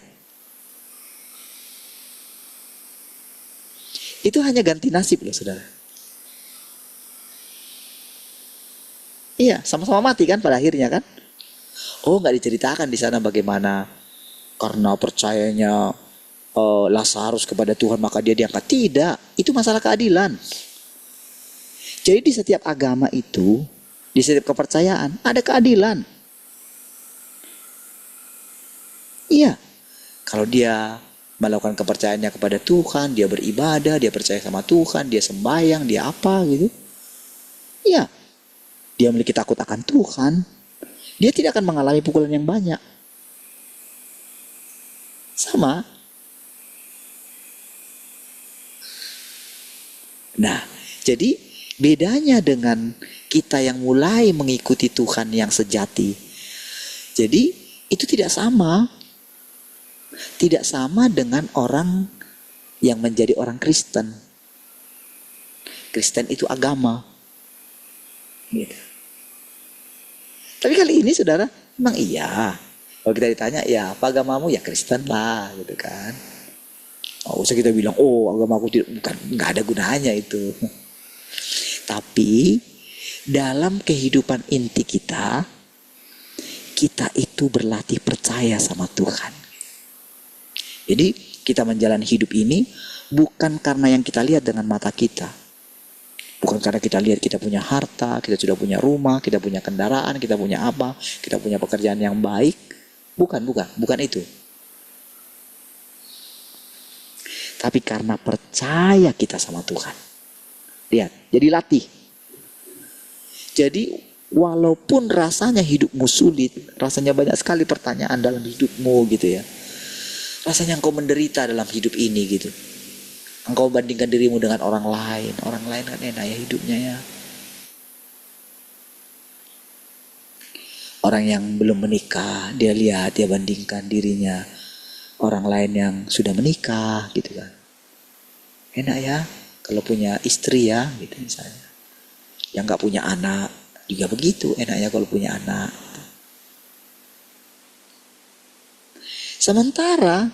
Itu hanya ganti nasib loh saudara. Iya, sama-sama mati kan pada akhirnya kan? Oh, nggak diceritakan di sana bagaimana karena percayanya Lazarus kepada Tuhan maka dia diangkat. Tidak, itu masalah keadilan. Jadi di setiap agama itu, di setiap kepercayaan ada keadilan. Iya, kalau dia melakukan kepercayaannya kepada Tuhan, dia beribadah, dia percaya sama Tuhan, dia sembahyang, dia apa gitu. Iya, dia memiliki takut akan Tuhan, dia tidak akan mengalami pukulan yang banyak. Sama. Nah, jadi bedanya dengan kita yang mulai mengikuti Tuhan yang sejati. Jadi itu tidak sama. Tidak sama dengan orang yang menjadi orang Kristen. Kristen itu agama. Gitu. Tapi kali ini saudara, memang iya. Kalau kita ditanya, ya apa agamamu? Ya Kristen lah, gitu kan. Oh, usah kita bilang, oh agamaku bukan, nggak ada gunanya itu. Tapi dalam kehidupan inti kita itu berlatih percaya sama Tuhan. Jadi kita menjalani hidup ini bukan karena yang kita lihat dengan mata kita. Bukan karena kita lihat kita punya harta, kita sudah punya rumah, kita punya kendaraan, kita punya apa, kita punya pekerjaan yang baik. Bukan itu. Tapi karena percaya kita sama Tuhan. Lihat, jadi latih. Jadi walaupun rasanya hidupmu sulit, rasanya banyak sekali pertanyaan dalam hidupmu gitu ya. Rasanya engkau menderita dalam hidup ini gitu. Engkau bandingkan dirimu dengan orang lain. Orang lain kan enak ya hidupnya ya. Orang yang belum menikah, dia lihat, dia bandingkan dirinya. Orang lain yang sudah menikah gitu kan. Enak ya kalau punya istri ya gitu misalnya. Yang gak punya anak juga begitu. Enak ya kalau punya anak. Sementara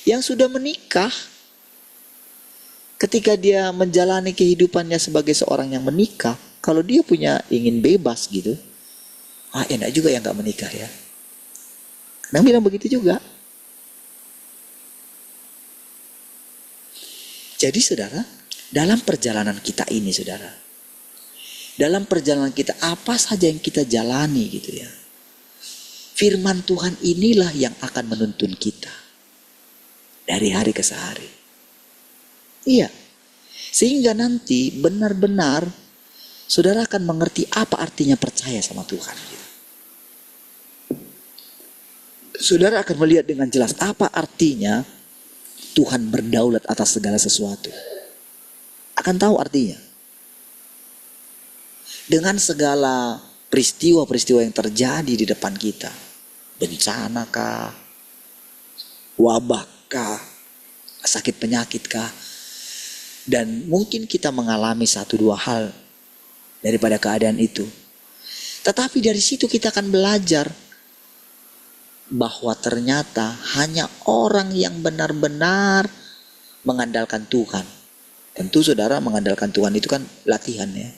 yang sudah menikah, ketika dia menjalani kehidupannya sebagai seorang yang menikah, kalau dia punya ingin bebas gitu, enak juga yang gak menikah ya. Kadang bilang begitu juga. Jadi saudara, dalam perjalanan kita ini saudara, dalam perjalanan kita apa saja yang kita jalani gitu ya, firman Tuhan inilah yang akan menuntun kita dari hari ke hari. Iya. Sehingga nanti benar-benar saudara akan mengerti apa artinya percaya sama Tuhan. Saudara akan melihat dengan jelas apa artinya Tuhan berdaulat atas segala sesuatu. Akan tahu artinya. Dengan segala peristiwa-peristiwa yang terjadi di depan kita. Bencana kah? Wabah kah? Sakit penyakit kah? Dan mungkin kita mengalami satu dua hal daripada keadaan itu. Tetapi dari situ kita akan belajar bahwa ternyata hanya orang yang benar-benar mengandalkan Tuhan. Tentu saudara mengandalkan Tuhan itu kan latihan ya.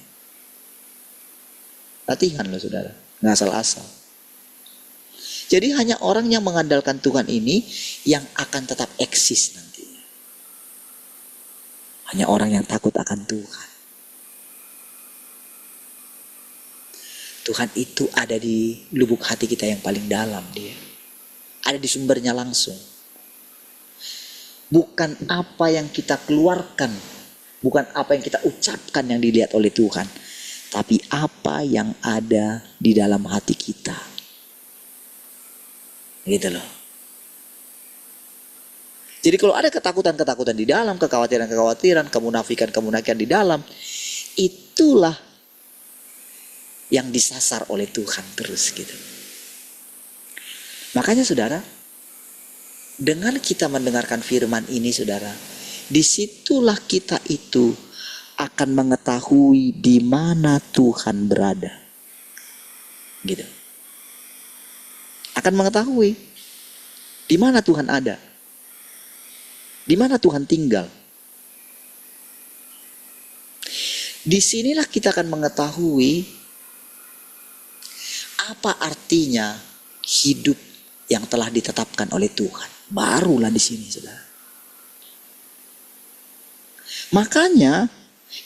Latihan loh saudara, nggak asal-asal. Jadi hanya orang yang mengandalkan Tuhan ini yang akan tetap eksis nantinya. Hanya orang yang takut akan Tuhan. Tuhan itu ada di lubuk hati kita yang paling dalam dia. Ada di sumbernya langsung. Bukan apa yang kita keluarkan, bukan apa yang kita ucapkan yang dilihat oleh Tuhan, tapi apa yang ada di dalam hati kita. Gitu loh. Jadi kalau ada ketakutan-ketakutan di dalam, kekhawatiran-kekhawatiran, kemunafikan-kemunafikan di dalam, itulah yang disasar oleh Tuhan terus gitu. Makanya saudara, dengan kita mendengarkan firman ini saudara, disitulah kita itu akan mengetahui di mana Tuhan berada. Gitu. Akan mengetahui di mana Tuhan ada. Di mana Tuhan tinggal. Disinilah kita akan mengetahui apa artinya hidup yang telah ditetapkan oleh Tuhan. Barulah di sini, saudara. Makanya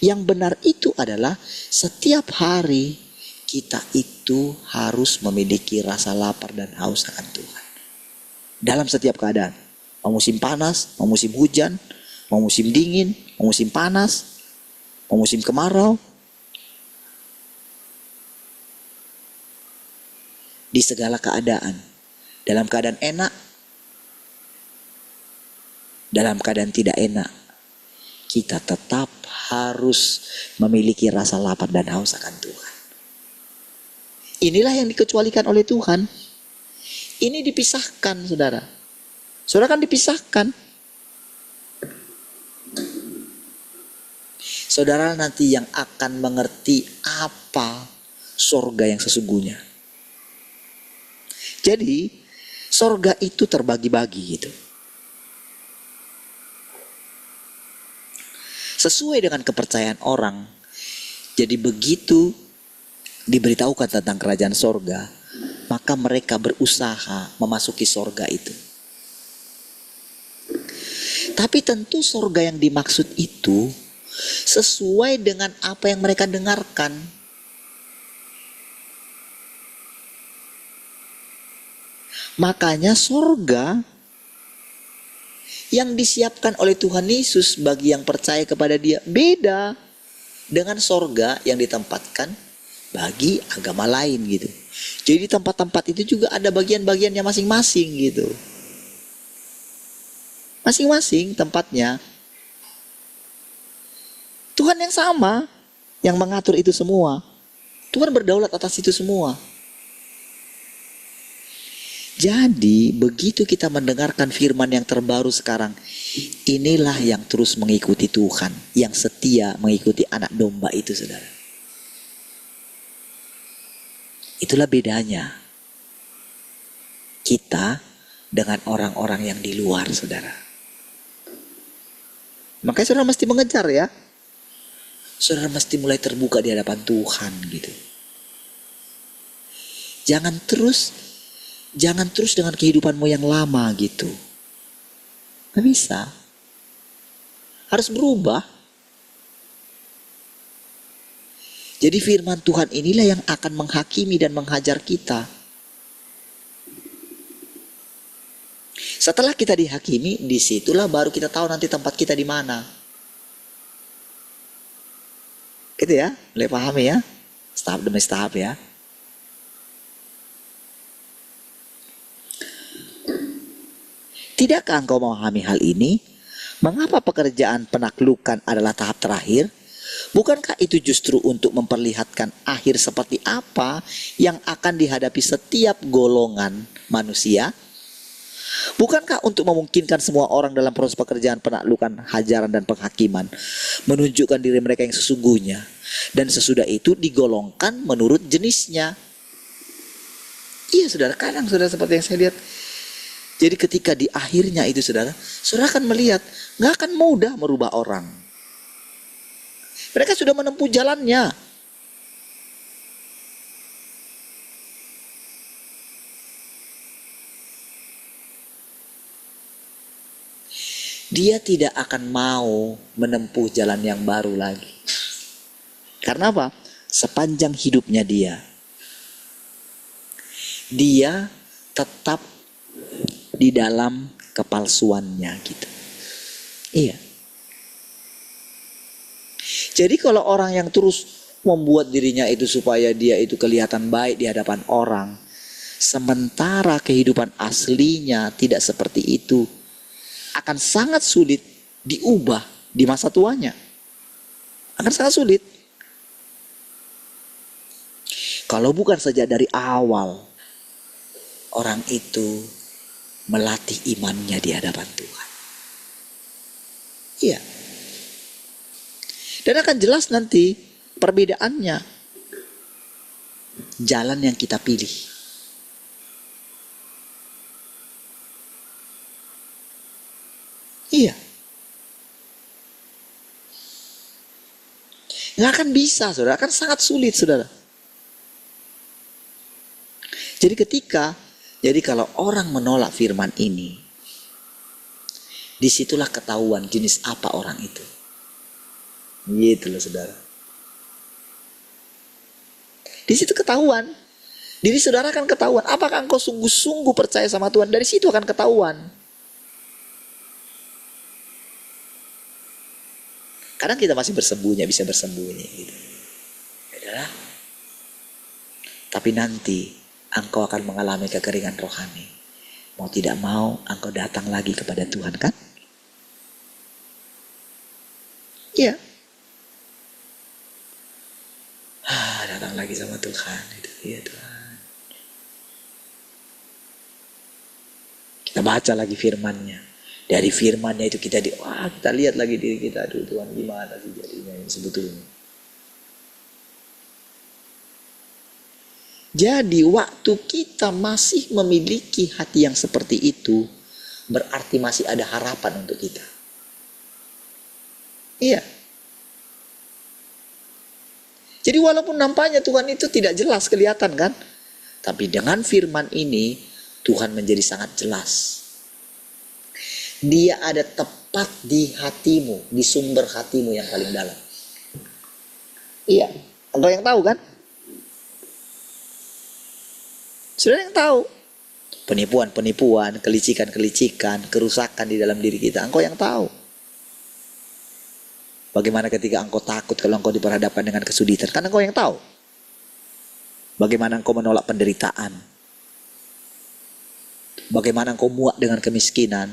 yang benar itu adalah setiap hari kita itu harus memiliki rasa lapar dan haus akan Tuhan. Dalam setiap keadaan. Mau musim panas, mau musim hujan, mau musim dingin, mau musim panas, mau musim kemarau. Di segala keadaan. Dalam keadaan enak, dalam keadaan tidak enak, kita tetap harus memiliki rasa lapar dan haus akan Tuhan. Inilah yang dikecualikan oleh Tuhan. Ini dipisahkan, saudara. Saudara kan dipisahkan. Saudara nanti yang akan mengerti apa sorga yang sesungguhnya. Jadi, sorga itu terbagi-bagi gitu. Sesuai dengan kepercayaan orang. Jadi begitu diberitahukan tentang kerajaan sorga, maka mereka berusaha memasuki sorga itu. Tapi tentu sorga yang dimaksud itu sesuai dengan apa yang mereka dengarkan. Makanya sorga yang disiapkan oleh Tuhan Yesus bagi yang percaya kepada Dia beda dengan sorga yang ditempatkan bagi agama lain gitu. Jadi di tempat-tempat itu juga ada bagian-bagiannya masing-masing gitu. Masing-masing tempatnya. Tuhan yang sama yang mengatur itu semua. Tuhan berdaulat atas itu semua. Jadi begitu kita mendengarkan firman yang terbaru sekarang, inilah yang terus mengikuti Tuhan, yang setia mengikuti anak domba itu, saudara. Itulah bedanya kita dengan orang-orang yang di luar, saudara. Makanya saudara mesti mengejar ya. Saudara mesti mulai terbuka di hadapan Tuhan gitu. Jangan terus dengan kehidupanmu yang lama gitu. Gak bisa. Harus berubah. Jadi firman Tuhan inilah yang akan menghakimi dan menghajar kita. Setelah kita dihakimi, disitulah baru kita tahu nanti tempat kita di mana. Gitu ya, boleh pahami ya? Tahap demi tahap ya. Tidakkah engkau memahami hal ini? Mengapa pekerjaan penaklukan adalah tahap terakhir? Bukankah itu justru untuk memperlihatkan akhir seperti apa yang akan dihadapi setiap golongan manusia? Bukankah untuk memungkinkan semua orang dalam proses pekerjaan penaklukan, hajaran dan penghakiman menunjukkan diri mereka yang sesungguhnya, dan sesudah itu digolongkan menurut jenisnya? Iya saudara, kadang saudara seperti yang saya lihat. Jadi ketika di akhirnya itu saudara akan melihat gak akan mudah merubah orang. Mereka sudah menempuh jalannya. Dia tidak akan mau menempuh jalan yang baru lagi. Karena apa? Sepanjang hidupnya dia tetap di dalam kepalsuannya gitu. Iya. Jadi kalau orang yang terus membuat dirinya itu supaya dia itu kelihatan baik di hadapan orang, sementara kehidupan aslinya tidak seperti itu, akan sangat sulit diubah di masa tuanya. Akan sangat sulit. Kalau bukan sejak dari awal orang itu melatih imannya di hadapan Tuhan. Iya. Dan akan jelas nanti perbedaannya. Jalan yang kita pilih. Iya. Nggak akan bisa, saudara. Akan sangat sulit, saudara. Jadi kalau orang menolak firman ini, disitulah ketahuan jenis apa orang itu. Gitu loh, saudara. Di situ ketahuan. Diri saudara akan ketahuan. Apakah engkau sungguh-sungguh percaya sama Tuhan? Dari situ akan ketahuan. Kadang kita masih bersembunyi, bisa bersembunyi gitu. Adalah. Tapi nanti engkau akan mengalami kekeringan rohani. Mau tidak mau, engkau datang lagi kepada Tuhan, kan? Iya. Datang lagi sama Tuhan. Itu ya Tuhan. Kita baca lagi firman-Nya. Dari firman-Nya itu kita kita lihat lagi diri kita. Aduh Tuhan, gimana sih jadinya ini sebetulnya. Jadi waktu kita masih memiliki hati yang seperti itu, berarti masih ada harapan untuk kita. Iya. Jadi walaupun nampaknya Tuhan itu tidak jelas kelihatan kan, tapi dengan firman ini Tuhan menjadi sangat jelas. Dia ada tepat di hatimu, di sumber hatimu yang paling dalam. Iya, engkau yang tahu kan? Saudara yang tahu. Penipuan-penipuan, kelicikan-kelicikan, kerusakan di dalam diri kita, engkau yang tahu. Bagaimana ketika engkau takut kalau engkau diperhadapkan dengan kesulitan, kan engkau yang tahu. Bagaimana engkau menolak penderitaan. Bagaimana engkau muak dengan kemiskinan.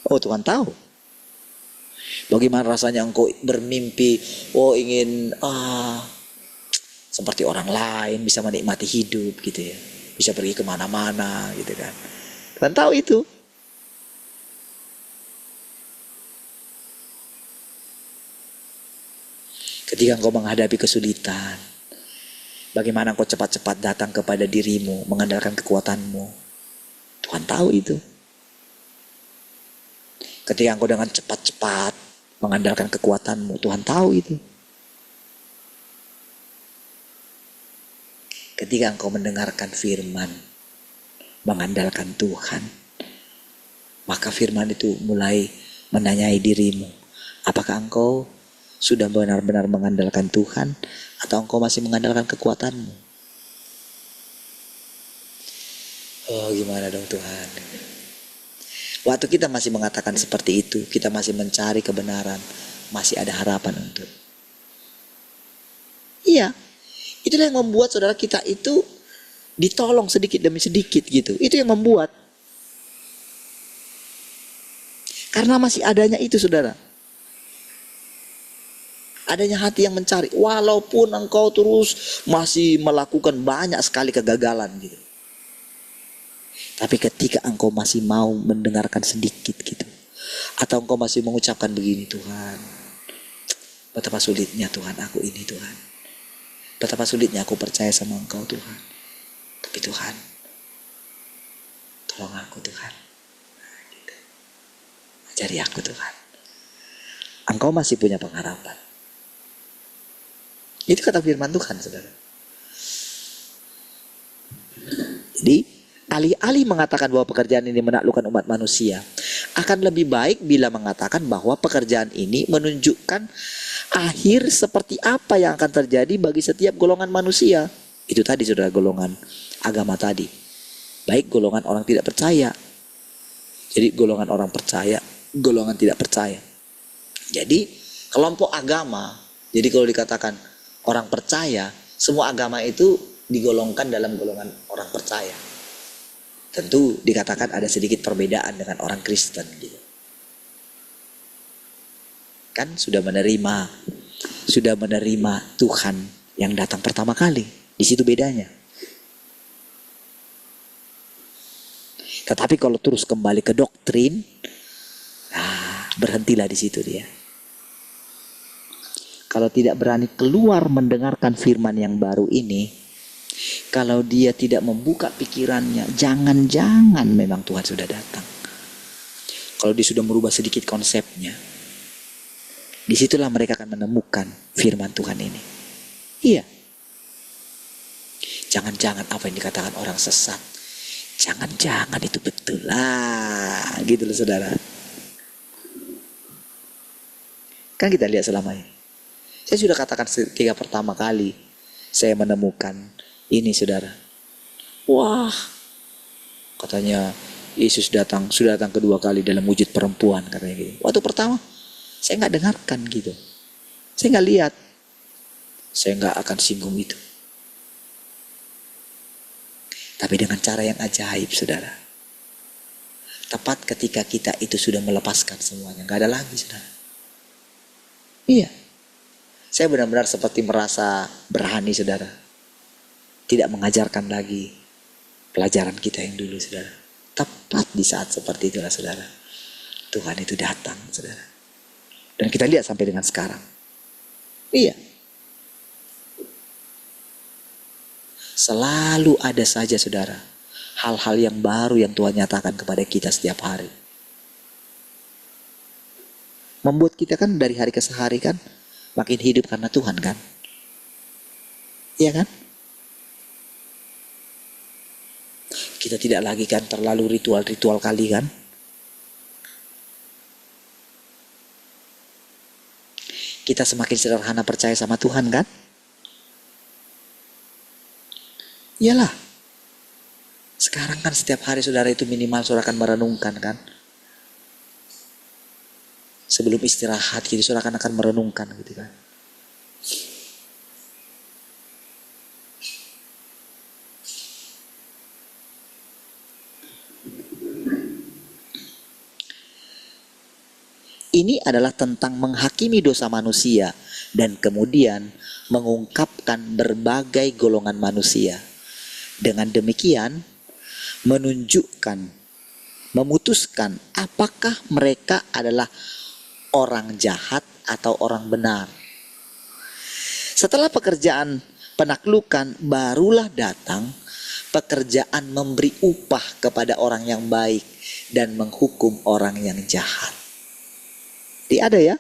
Oh Tuhan tahu. Bagaimana rasanya engkau bermimpi, ingin seperti orang lain, bisa menikmati hidup gitu ya. Bisa pergi kemana-mana gitu kan. Tuhan tahu itu. Ketika engkau menghadapi kesulitan, bagaimana engkau cepat-cepat datang kepada dirimu, mengandalkan kekuatanmu. Tuhan tahu itu. Ketika engkau dengan cepat-cepat mengandalkan kekuatanmu, Tuhan tahu itu. Ketika engkau mendengarkan firman, mengandalkan Tuhan, maka firman itu mulai menanyai dirimu. Apakah engkau sudah benar-benar mengandalkan Tuhan, atau engkau masih mengandalkan kekuatanmu? Oh gimana dong Tuhan? Waktu kita masih mengatakan seperti itu, kita masih mencari kebenaran, masih ada harapan untuk. Iya, itulah yang membuat saudara kita itu ditolong sedikit demi sedikit gitu. Itu yang membuat. Karena masih adanya itu saudara. Adanya hati yang mencari, walaupun engkau terus masih melakukan banyak sekali kegagalan gitu. Tapi ketika engkau masih mau mendengarkan sedikit gitu, atau engkau masih mengucapkan begini, Tuhan, betapa sulitnya Tuhan aku ini Tuhan. Betapa sulitnya aku percaya sama engkau Tuhan. Tapi Tuhan, tolong aku Tuhan. Nah, gitu. Ajari aku Tuhan. Engkau masih punya pengharapan. Itu kata firman Tuhan saudara. Jadi alih-alih mengatakan bahwa pekerjaan ini menaklukkan umat manusia, akan lebih baik bila mengatakan bahwa pekerjaan ini menunjukkan akhir seperti apa yang akan terjadi bagi setiap golongan manusia. Itu tadi saudara, golongan agama tadi. Baik golongan orang tidak percaya. Jadi golongan orang percaya golongan tidak percaya. Jadi kelompok agama, jadi kalau dikatakan orang percaya, semua agama itu digolongkan dalam golongan orang percaya. Tentu dikatakan ada sedikit perbedaan dengan orang Kristen gitu. Kan sudah menerima Tuhan yang datang pertama kali. Di situ bedanya. Tetapi kalau terus kembali ke doktrin, berhentilah di situ dia. Kalau tidak berani keluar mendengarkan firman yang baru ini, kalau dia tidak membuka pikirannya, jangan-jangan memang Tuhan sudah datang. Kalau dia sudah merubah sedikit konsepnya, disitulah mereka akan menemukan firman Tuhan ini. Iya. Jangan-jangan apa yang dikatakan orang sesat, jangan-jangan itu betul lah, gitu loh saudara. Kan kita lihat selama ini. Saya sudah katakan ketika pertama kali saya menemukan ini saudara. Wah, katanya Yesus sudah datang kedua kali dalam wujud perempuan katanya gitu. Waktu pertama saya nggak dengarkan gitu. Saya nggak lihat. Saya nggak akan singgung itu. Tapi dengan cara yang ajaib saudara. Tepat ketika kita itu sudah melepaskan semuanya. Nggak ada lagi saudara. Iya. Saya benar-benar seperti merasa berani saudara. Tidak mengajarkan lagi pelajaran kita yang dulu saudara. Tepat di saat seperti itulah saudara. Tuhan itu datang saudara. Dan kita lihat sampai dengan sekarang. Iya. Selalu ada saja saudara. Hal-hal yang baru yang Tuhan nyatakan kepada kita setiap hari. Membuat kita kan dari hari ke hari kan makin hidup karena Tuhan kan. Iya kan? Kita tidak lagi kan terlalu ritual-ritual kali kan. Kita semakin sederhana percaya sama Tuhan kan. Iyalah. Sekarang kan setiap hari saudara itu minimal saudara akan merenungkan kan. Sebelum istirahat gitu saudara akan merenungkan gitu kan. Ini adalah tentang menghakimi dosa manusia dan kemudian mengungkapkan berbagai golongan manusia. Dengan demikian menunjukkan, memutuskan apakah mereka adalah orang jahat atau orang benar. Setelah pekerjaan penaklukan barulah datang pekerjaan memberi upah kepada orang yang baik dan menghukum orang yang jahat. Ada ya?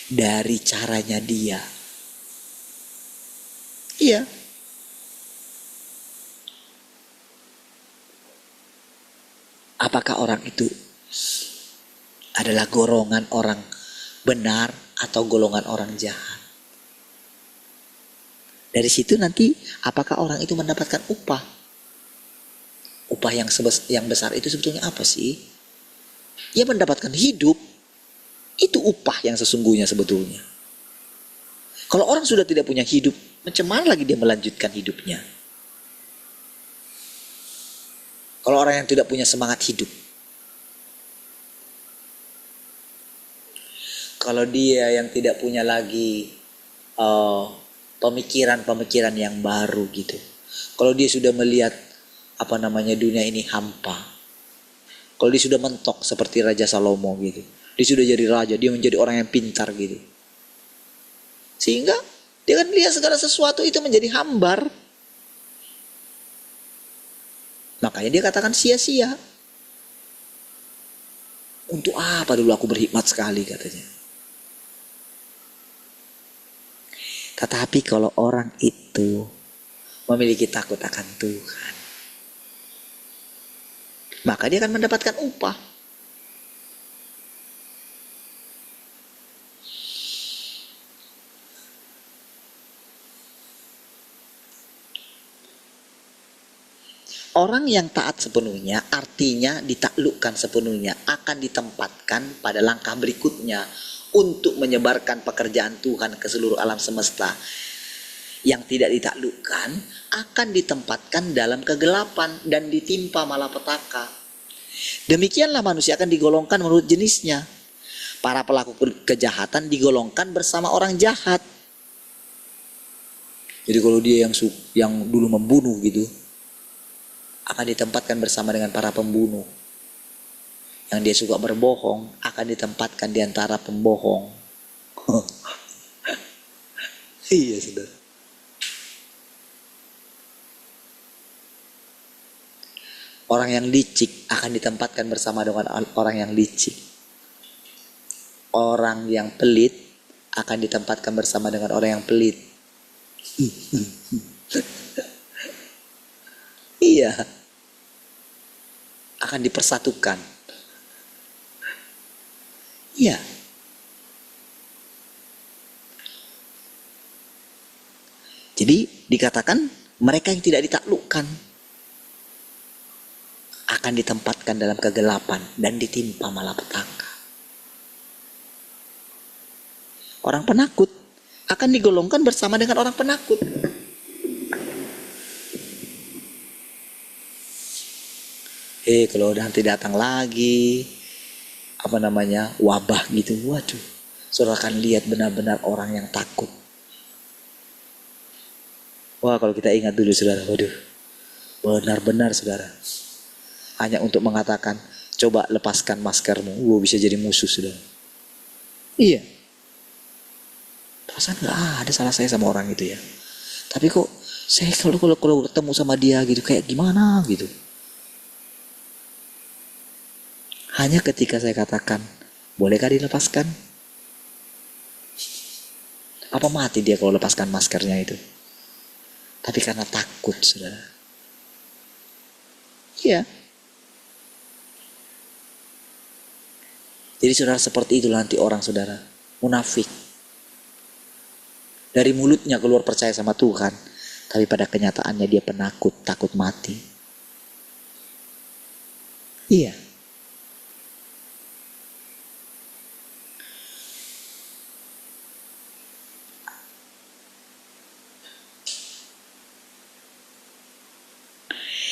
Dari caranya dia. Iya. Apakah orang itu adalah golongan orang benar atau golongan orang jahat? Dari situ nanti apakah orang itu mendapatkan upah? Upah yang besar itu sebetulnya apa sih? Ia mendapatkan hidup. Itu upah yang sesungguhnya sebetulnya. Kalau orang sudah tidak punya hidup, macam mana lagi dia melanjutkan hidupnya? Kalau orang yang tidak punya semangat hidup. Kalau dia yang tidak punya lagi pemikiran-pemikiran yang baru gitu. Kalau dia sudah melihat dunia ini hampa. Kalau dia sudah mentok seperti Raja Salomo gitu. Dia sudah jadi raja, dia menjadi orang yang pintar gitu. Sehingga dia kan lihat segala sesuatu itu menjadi hambar. Makanya dia katakan sia-sia. Untuk apa dulu aku berhikmat sekali katanya. Tetapi kalau orang itu memiliki takut akan Tuhan, maka dia akan mendapatkan upah. Orang yang taat sepenuhnya artinya ditaklukkan sepenuhnya, akan ditempatkan pada langkah berikutnya untuk menyebarkan pekerjaan Tuhan ke seluruh alam semesta. Yang tidak ditaklukkan akan ditempatkan dalam kegelapan dan ditimpa malapetaka. Demikianlah manusia akan digolongkan menurut jenisnya. Para pelaku kejahatan digolongkan bersama orang jahat. Jadi kalau dia yang dulu membunuh gitu, akan ditempatkan bersama dengan para pembunuh. Yang dia suka berbohong akan ditempatkan di antara pembohong. Iya, saudara. Orang yang licik akan ditempatkan bersama dengan orang yang licik. Orang yang pelit akan ditempatkan bersama dengan orang yang pelit. Iya. Akan dipersatukan. Iya. Jadi dikatakan mereka yang tidak ditaklukkan akan ditempatkan dalam kegelapan dan ditimpa malapetaka. Orang penakut akan digolongkan bersama dengan orang penakut. Kalau nanti datang lagi wabah gitu, waduh, saudara akan lihat benar-benar orang yang takut. Wah, kalau kita ingat dulu saudara, waduh, benar-benar saudara, hanya untuk mengatakan coba lepaskan maskermu, bisa jadi musuh saudara. Iya, perasaan gak ada salah saya sama orang itu ya, tapi kok saya kalau ketemu sama dia gitu kayak gimana gitu. Hanya ketika saya katakan, bolehkah dilepaskan? Apa mati dia kalau lepaskan maskernya itu? Tapi karena takut, saudara. Iya. Jadi saudara, seperti itulah nanti orang saudara, munafik. Dari mulutnya keluar percaya sama Tuhan, tapi pada kenyataannya dia penakut, takut mati. Iya.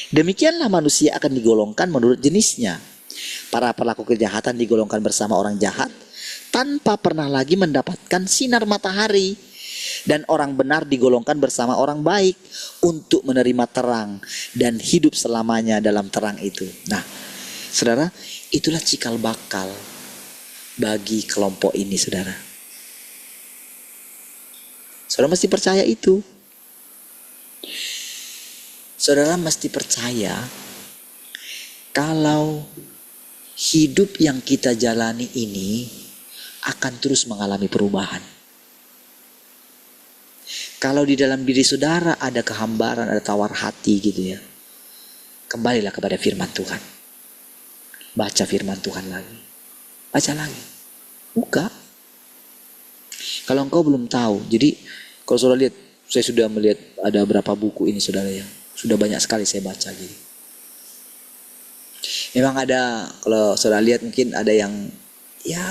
Demikianlah manusia akan digolongkan menurut jenisnya. Para pelaku kejahatan digolongkan bersama orang jahat tanpa pernah lagi mendapatkan sinar matahari. Dan orang benar digolongkan bersama orang baik untuk menerima terang dan hidup selamanya dalam terang itu. Nah, saudara, itulah cikal bakal bagi kelompok ini, saudara. Saudara mesti percaya itu. Saudara mesti percaya kalau hidup yang kita jalani ini akan terus mengalami perubahan. Kalau di dalam diri saudara ada kehambaran, ada tawar hati gitu ya, kembalilah kepada firman Tuhan. Baca firman Tuhan lagi. Baca lagi. Buka. Kalau engkau belum tahu, jadi kalau saudara lihat, saya sudah melihat ada berapa buku ini saudara ya. Sudah banyak sekali saya baca gitu. Memang ada, kalau saudara lihat mungkin ada yang ya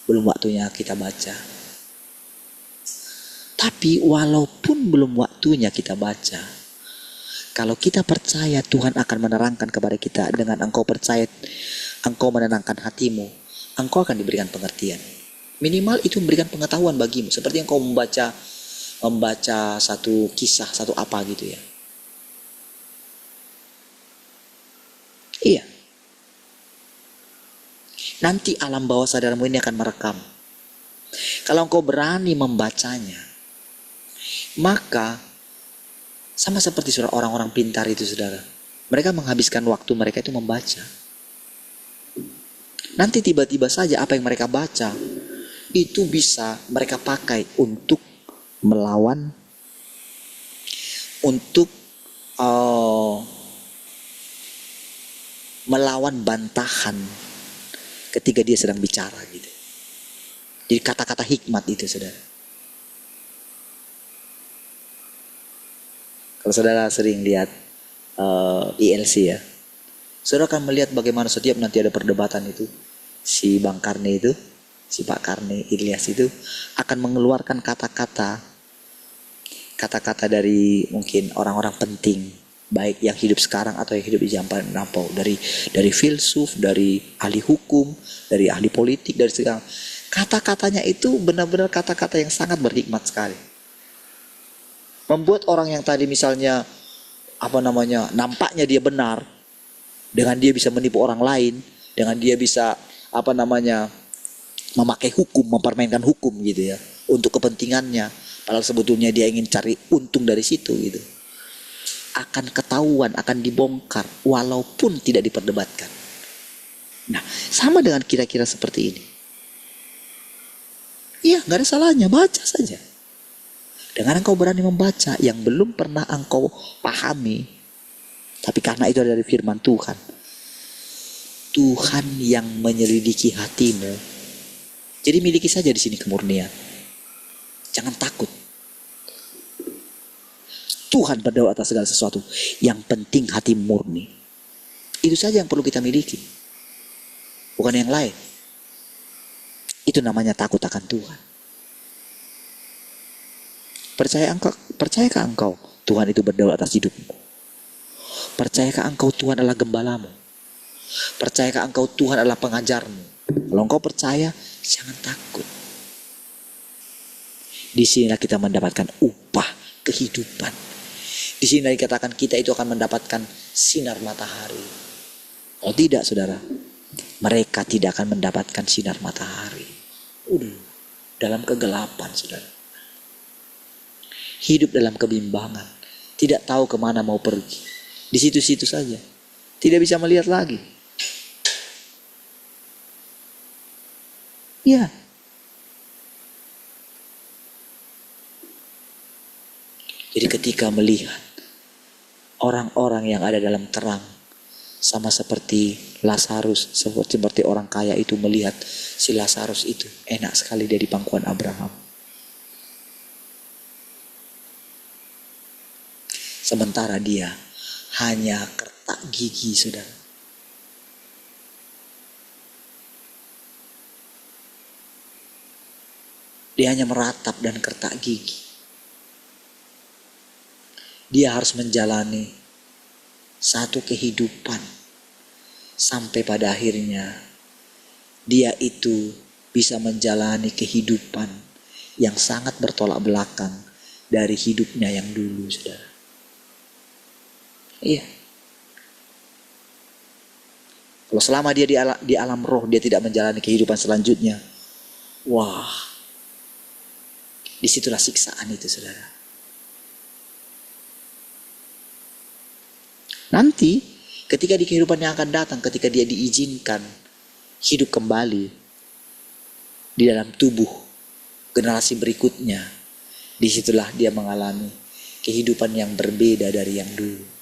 belum waktunya kita baca. Tapi walaupun belum waktunya kita baca, kalau kita percaya Tuhan akan menerangkan kepada kita, dengan engkau percaya, engkau menenangkan hatimu, engkau akan diberikan pengertian. Minimal itu memberikan pengetahuan bagimu, seperti engkau membaca satu kisah, satu apa gitu ya. Iya. Nanti alam bawah sadarmu ini akan merekam. Kalau engkau berani membacanya, maka sama seperti orang-orang pintar itu saudara. Mereka menghabiskan waktu mereka itu membaca. Nanti tiba-tiba saja apa yang mereka baca itu bisa mereka pakai untuk melawan, untuk melawan bantahan ketika dia sedang bicara gitu. Jadi kata-kata hikmat itu saudara. Kalau saudara sering lihat ILC ya. Saudara akan melihat bagaimana setiap nanti ada perdebatan itu, si Bang Karni itu, si Pak Karni Ilyas itu akan mengeluarkan kata-kata dari mungkin orang-orang penting, baik yang hidup sekarang atau yang hidup di zaman lampau, dari filsuf, dari ahli hukum, dari ahli politik, dari segala. Kata-katanya itu benar-benar kata-kata yang sangat berhikmat sekali. Membuat orang yang tadi misalnya nampaknya dia benar, dengan dia bisa menipu orang lain, dengan dia bisa memakai hukum, mempermainkan hukum gitu ya, untuk kepentingannya, padahal sebetulnya dia ingin cari untung dari situ gitu. Akan ketahuan, akan dibongkar walaupun tidak diperdebatkan. Nah, sama dengan kira-kira seperti ini. Iya, gak ada salahnya, baca saja. Dengan engkau berani membaca yang belum pernah engkau pahami, tapi karena itu ada dari firman Tuhan. Tuhan yang menyelidiki hatimu. Jadi miliki saja di sini kemurnian. Jangan takut. Tuhan berdoa atas segala sesuatu. Yang penting hati murni. Itu saja yang perlu kita miliki. Bukan yang lain. Itu namanya takut akan Tuhan. Percayakah engkau Tuhan itu berdoa atas hidupmu? Percayakah engkau Tuhan adalah gembalamu? Percayakah engkau Tuhan adalah pengajarmu? Kalau engkau percaya, jangan takut. Di sinilah kita mendapatkan upah kehidupan. Di sinilah dikatakan kita itu akan mendapatkan sinar matahari. Oh tidak, saudara, mereka tidak akan mendapatkan sinar matahari. Dalam kegelapan, saudara. Hidup dalam kebimbangan, tidak tahu kemana mau pergi. Di situ-situ saja, tidak bisa melihat lagi. Ya. Jadi ketika melihat orang-orang yang ada dalam terang, sama seperti Lazarus, seperti orang kaya itu melihat si Lazarus itu, enak sekali dia di pangkuan Abraham. Sementara dia hanya kertak gigi, saudara. Dia hanya meratap dan kertak gigi. Dia harus menjalani satu kehidupan sampai pada akhirnya dia itu bisa menjalani kehidupan yang sangat bertolak belakang dari hidupnya yang dulu, saudara. Iya. Kalau selama dia di alam roh, dia tidak menjalani kehidupan selanjutnya. Wah, disitulah siksaan itu, saudara. Nanti, ketika di kehidupan yang akan datang, ketika dia diizinkan hidup kembali di dalam tubuh generasi berikutnya, disitulah dia mengalami kehidupan yang berbeda dari yang dulu.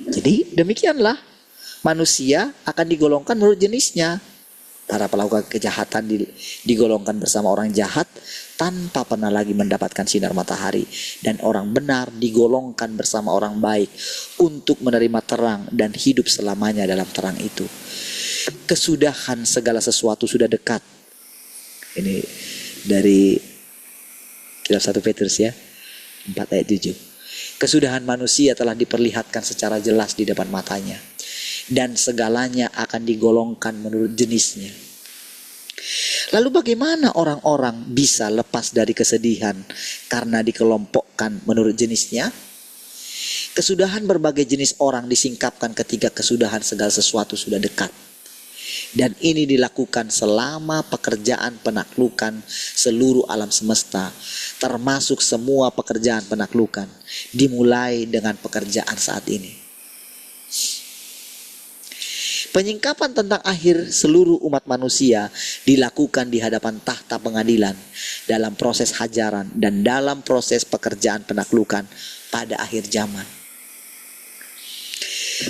Jadi demikianlah manusia akan digolongkan menurut jenisnya. Para pelaku kejahatan digolongkan bersama orang jahat tanpa pernah lagi mendapatkan sinar matahari. Dan orang benar digolongkan bersama orang baik untuk menerima terang dan hidup selamanya dalam terang itu. Kesudahan segala sesuatu sudah dekat. Ini dari kitab 1 Petrus ya, 4 ayat 7. Kesudahan manusia telah diperlihatkan secara jelas di depan matanya. Dan segalanya akan digolongkan menurut jenisnya. Lalu bagaimana orang-orang bisa lepas dari kesedihan karena dikelompokkan menurut jenisnya? Kesudahan berbagai jenis orang disingkapkan ketika kesudahan segala sesuatu sudah dekat. Dan ini dilakukan selama pekerjaan penaklukan seluruh alam semesta, termasuk semua pekerjaan penaklukan, dimulai dengan pekerjaan saat ini. Penyingkapan tentang akhir seluruh umat manusia dilakukan di hadapan tahta pengadilan, dalam proses hajaran dan dalam proses pekerjaan penaklukan pada akhir zaman.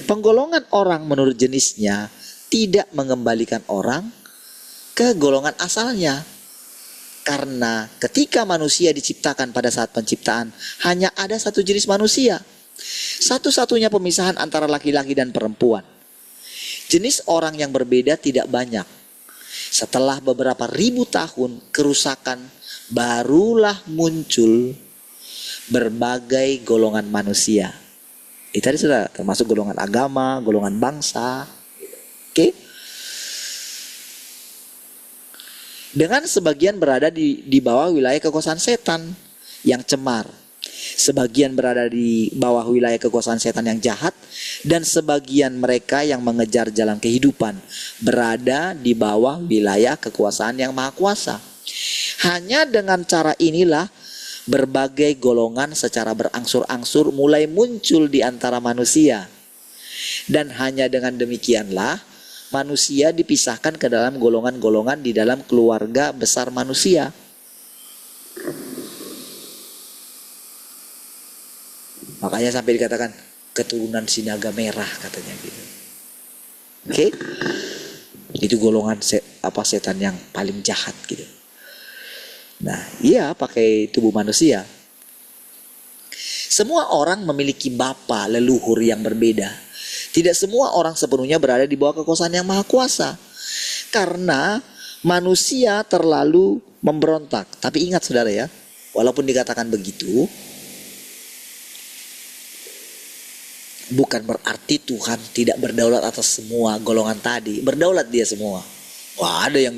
Penggolongan orang menurut jenisnya tidak mengembalikan orang ke golongan asalnya. Karena ketika manusia diciptakan pada saat penciptaan, hanya ada satu jenis manusia. Satu-satunya pemisahan antara laki-laki dan perempuan. Jenis orang yang berbeda tidak banyak. Setelah beberapa ribu tahun kerusakan, barulah muncul berbagai golongan manusia. Itu tadi sudah termasuk golongan agama, golongan bangsa. Oke? Dengan sebagian berada di bawah wilayah kekuasaan setan yang cemar. Sebagian berada di bawah wilayah kekuasaan setan yang jahat. Dan sebagian mereka yang mengejar jalan kehidupan berada di bawah wilayah kekuasaan yang maha kuasa. Hanya dengan cara inilah berbagai golongan secara berangsur-angsur mulai muncul di antara manusia. Dan hanya dengan demikianlah manusia dipisahkan ke dalam golongan-golongan di dalam keluarga besar manusia. Makanya sampai dikatakan keturunan sinaga merah katanya gitu. Oke? Itu golongan setan yang paling jahat gitu. Nah, iya pakai tubuh manusia. Semua orang memiliki bapa leluhur yang berbeda. Tidak semua orang sepenuhnya berada di bawah kekuasaan yang maha kuasa. Karena manusia terlalu memberontak. Tapi ingat saudara ya, walaupun dikatakan begitu, bukan berarti Tuhan tidak berdaulat atas semua golongan tadi. Berdaulat dia semua. Wah, ada yang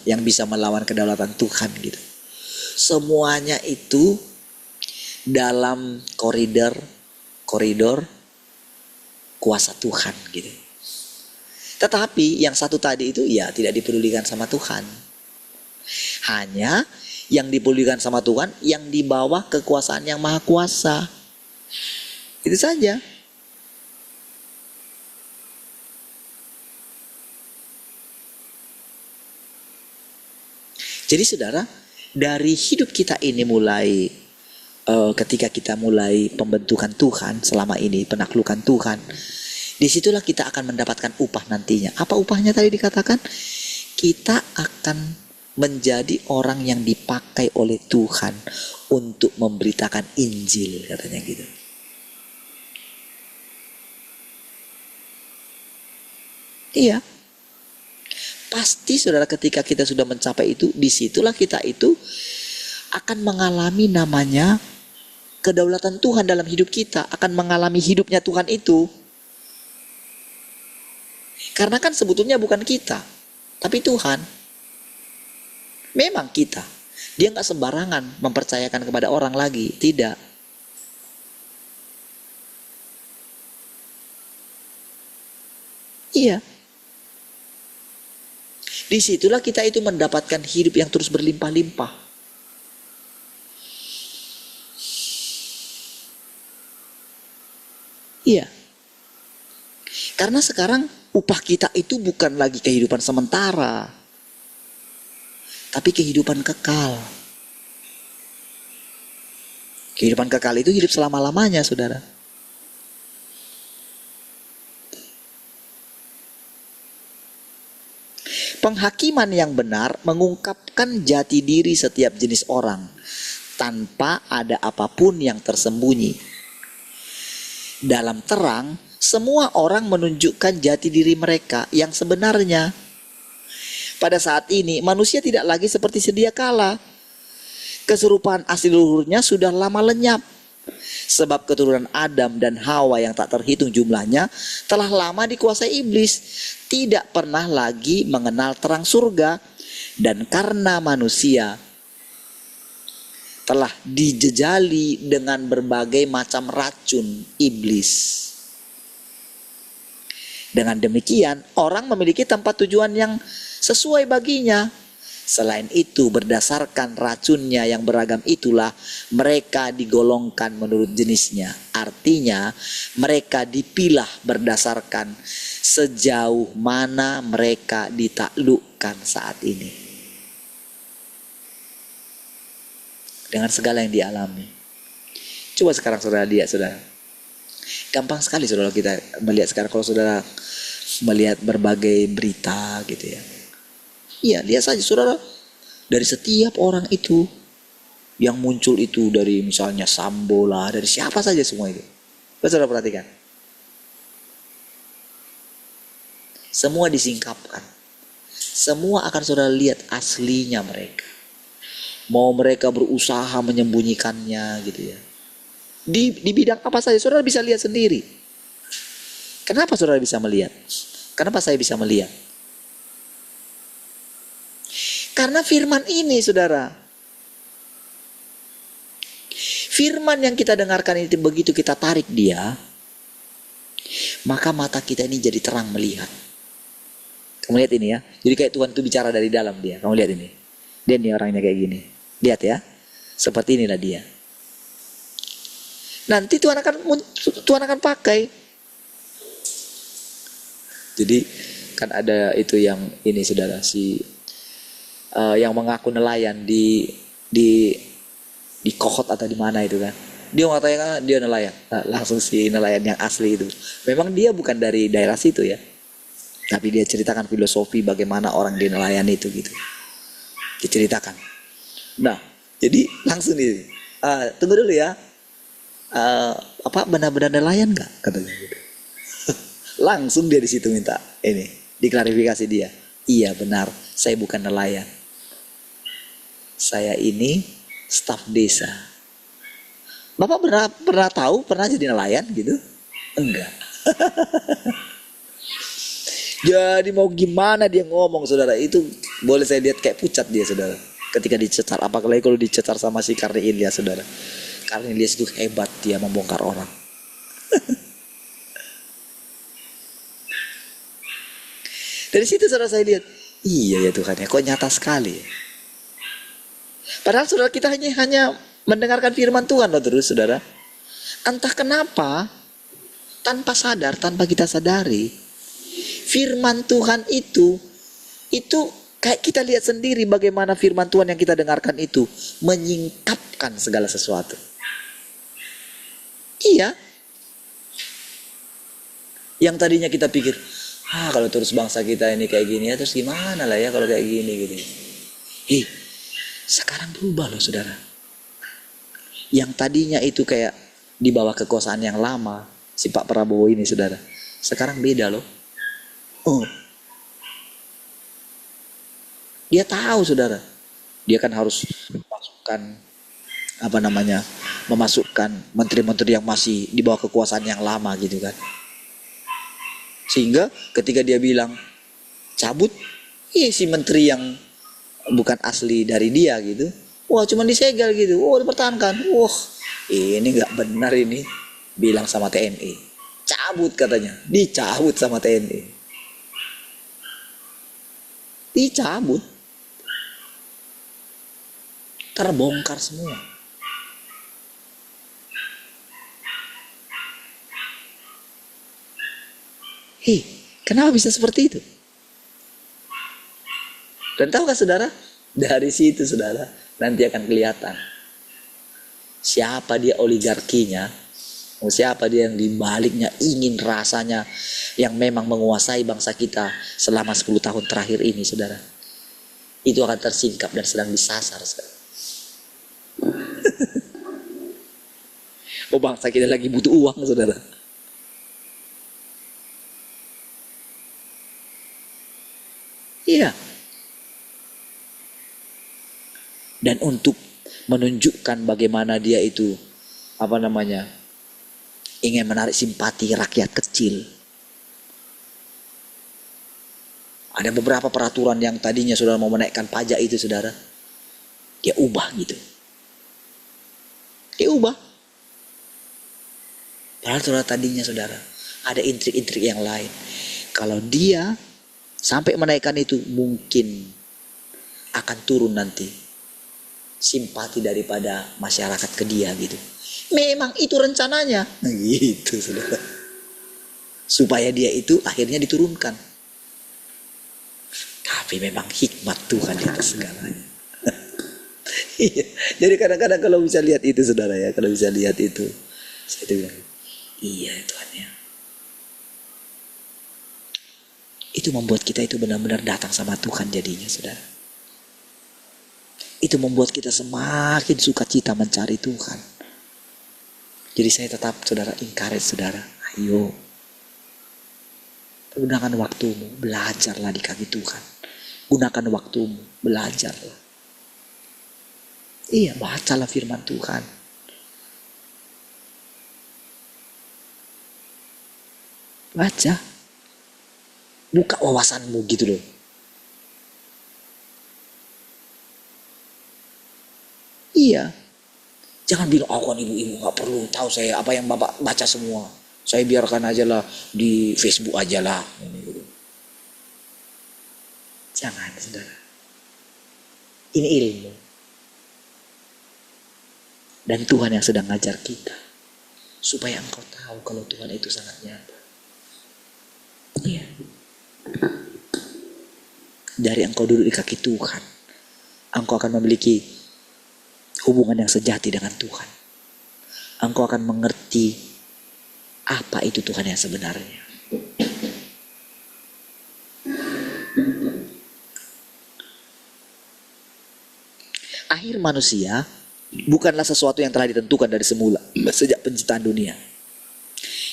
yang bisa melawan kedaulatan Tuhan gitu. Semuanya itu dalam koridor kuasa Tuhan gitu. Tetapi yang satu tadi itu ya tidak dipedulikan sama Tuhan. Hanya yang dipedulikan sama Tuhan yang di bawah kekuasaan yang maha kuasa. Itu saja. Jadi saudara, dari hidup kita ini mulai ketika kita mulai pembentukan Tuhan selama ini, penaklukan Tuhan, disitulah kita akan mendapatkan upah nantinya. Apa upahnya tadi dikatakan? Kita akan menjadi orang yang dipakai oleh Tuhan untuk memberitakan Injil, katanya gitu. Iya. Pasti saudara ketika kita sudah mencapai itu, disitulah kita itu akan mengalami namanya kedaulatan Tuhan dalam hidup kita. Akan mengalami hidupnya Tuhan itu. Karena kan sebetulnya bukan kita, tapi Tuhan. Memang kita. Dia gak sembarangan mempercayakan kepada orang lagi. Tidak. Iya. Disitulah kita itu mendapatkan hidup yang terus berlimpah-limpah. Iya. Karena sekarang upah kita itu bukan lagi kehidupan sementara, tapi kehidupan kekal. Kehidupan kekal itu hidup selama-lamanya, saudara. Penghakiman yang benar mengungkapkan jati diri setiap jenis orang tanpa ada apapun yang tersembunyi. Dalam terang, semua orang menunjukkan jati diri mereka yang sebenarnya. Pada saat ini, manusia tidak lagi seperti sedia kala. Keserupaan asli leluhurnya sudah lama lenyap. Sebab keturunan Adam dan Hawa yang tak terhitung jumlahnya telah lama dikuasai iblis, tidak pernah lagi mengenal terang surga. Dan karena manusia telah dijejali dengan berbagai macam racun iblis, dengan demikian orang memiliki tempat tujuan yang sesuai baginya. Selain itu, berdasarkan racunnya yang beragam itulah mereka digolongkan menurut jenisnya. Artinya mereka dipilah berdasarkan sejauh mana mereka ditaklukkan saat ini. Dengan segala yang dialami. Coba sekarang saudara lihat, saudara. Gampang sekali saudara kita melihat sekarang kalau saudara melihat berbagai berita gitu ya. Iya, lihat saja saudara, dari setiap orang itu yang muncul itu, dari misalnya Sambo lah, dari siapa saja semua itu. Saudara perhatikan. Semua disingkapkan. Semua akan saudara lihat aslinya mereka. Mau mereka berusaha menyembunyikannya gitu ya. Di bidang apa saja saudara bisa lihat sendiri. Kenapa saudara bisa melihat? Kenapa saya bisa melihat? Karena firman ini saudara, firman yang kita dengarkan itu begitu kita tarik dia, maka mata kita ini jadi terang melihat. Kamu lihat ini ya, jadi kayak Tuhan itu bicara dari dalam dia. Kamu lihat ini, dia nih orangnya kayak gini. Lihat ya, seperti inilah dia. Nanti Tuhan akan pakai. Jadi kan ada itu yang ini saudara, yang mengaku nelayan di Kokot atau di mana itu kan. Dia mengatakan dia nelayan. Nah, langsung si nelayan yang asli itu. Memang dia bukan dari daerah situ ya. Tapi dia ceritakan filosofi bagaimana orang di nelayan itu gitu. Diceritakan. Nah, jadi langsung nih. Tunggu dulu ya. Apa benar-benar nelayan nggak? Katanya gitu. Langsung dia di situ minta ini diklarifikasi dia. Iya benar, saya bukan nelayan. Saya ini staf desa. Bapak pernah tahu, pernah jadi nelayan gitu? Enggak. Jadi mau gimana dia ngomong saudara, itu boleh saya lihat kayak pucat dia saudara. Ketika dicecar, apalagi kalau dicecar sama si Karni Ilyas saudara. Karni Ilyas itu hebat, dia membongkar orang. Dari situ saudara saya lihat, iya ya Tuhan ya, kok nyata sekali ya. Padahal saudara kita hanya mendengarkan firman Tuhan loh terus saudara. Entah kenapa, tanpa sadar, tanpa kita sadari, firman Tuhan itu kayak kita lihat sendiri bagaimana firman Tuhan yang kita dengarkan itu menyingkapkan segala sesuatu. Iya. Yang tadinya kita pikir, kalau terus bangsa kita ini kayak gini ya, terus gimana lah ya kalau kayak gini gitu. Sekarang berubah loh saudara. Yang tadinya itu kayak di bawah kekuasaan yang lama, si Pak Prabowo ini saudara. Sekarang beda loh. Dia tahu saudara. Dia kan harus memasukkan menteri-menteri yang masih di bawah kekuasaan yang lama gitu kan. Sehingga ketika dia bilang cabut, si menteri yang bukan asli dari dia gitu, wah cuma disegel gitu, dipertahankan, ini nggak benar ini, bilang sama TNI, cabut katanya, dicabut sama TNI, dicabut, terbongkar semua. Kenapa bisa seperti itu? Dan tahukah saudara? Dari situ saudara, nanti akan kelihatan siapa dia oligarkinya, siapa dia yang dibaliknya ingin rasanya yang memang menguasai bangsa kita selama 10 tahun terakhir ini saudara. Itu akan tersingkap dan sedang disasar saudara. Bangsa kita lagi butuh uang saudara. Iya. Dan untuk menunjukkan bagaimana dia itu ingin menarik simpati rakyat kecil. Ada beberapa peraturan yang tadinya saudara mau menaikkan pajak itu saudara, dia ubah gitu. Dia ubah. Padahal saudara tadinya saudara ada intrik-intrik yang lain. Kalau dia sampai menaikkan itu, mungkin akan turun nanti simpati daripada masyarakat ke dia gitu. Memang itu rencananya. Gitu saudara. Supaya dia itu akhirnya diturunkan. Tapi memang hikmat Tuhan di atas segalanya. Jadi kadang-kadang kalau bisa lihat itu saudara ya, kalau bisa lihat itu, saya bilang, iya Tuhan ya. Itu Itu membuat kita itu benar-benar datang sama Tuhan jadinya, saudara. Itu membuat kita semakin sukacita mencari Tuhan. Jadi saya tetap, saudara, encourage saudara, ayo gunakan waktumu, belajarlah di kaki Tuhan. Gunakan waktumu, belajarlah. Iya, bacalah firman Tuhan. Baca. Buka wawasanmu gitu loh. Iya. Jangan bilang, oh kan ibu-ibu gak perlu tahu saya apa yang bapak baca semua. Saya biarkan aja lah di Facebook aja lah. Jangan, saudara. Ini ilmu. Dan Tuhan yang sedang ngajar kita. Supaya engkau tahu kalau Tuhan itu sangat nyata. Iya. Dari engkau duduk di kaki Tuhan, engkau akan memiliki hubungan yang sejati dengan Tuhan. Engkau akan mengerti apa itu Tuhan yang sebenarnya. Akhir manusia bukanlah sesuatu yang telah ditentukan dari semula, sejak penciptaan dunia.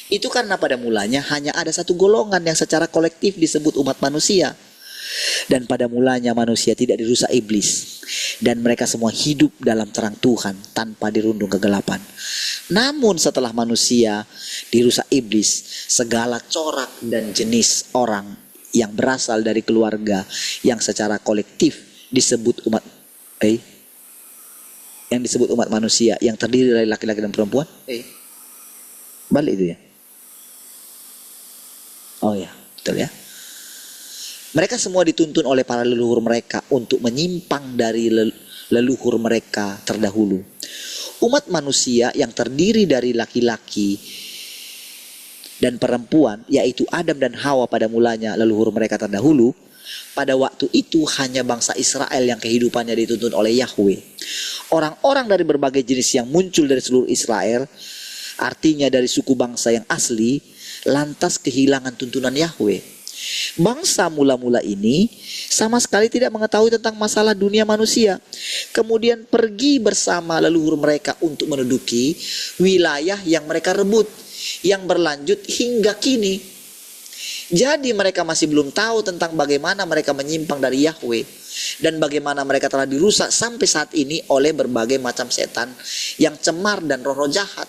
Itu karena pada mulanya hanya ada satu golongan yang secara kolektif disebut umat manusia. Dan pada mulanya manusia tidak dirusak iblis. Dan mereka semua hidup dalam terang Tuhan tanpa dirundung kegelapan. Namun setelah manusia dirusak iblis, segala corak dan jenis orang yang berasal dari keluarga yang secara kolektif disebut umat yang disebut umat manusia, yang terdiri dari laki-laki dan perempuan. Balik itu ya. Oh ya, betul ya. Mereka semua dituntun oleh para leluhur mereka untuk menyimpang dari leluhur mereka terdahulu. Umat manusia yang terdiri dari laki-laki dan perempuan, yaitu Adam dan Hawa pada mulanya leluhur mereka terdahulu, pada waktu itu hanya bangsa Israel yang kehidupannya dituntun oleh Yahweh. Orang-orang dari berbagai jenis yang muncul dari seluruh Israel, artinya dari suku bangsa yang asli, lantas kehilangan tuntunan Yahweh. Bangsa mula-mula ini sama sekali tidak mengetahui tentang masalah dunia manusia. Kemudian pergi bersama leluhur mereka untuk menduduki wilayah yang mereka rebut, yang berlanjut hingga kini. Jadi mereka masih belum tahu tentang bagaimana mereka menyimpang dari Yahweh, dan bagaimana mereka telah dirusak sampai saat ini oleh berbagai macam setan yang cemar dan roh-roh jahat.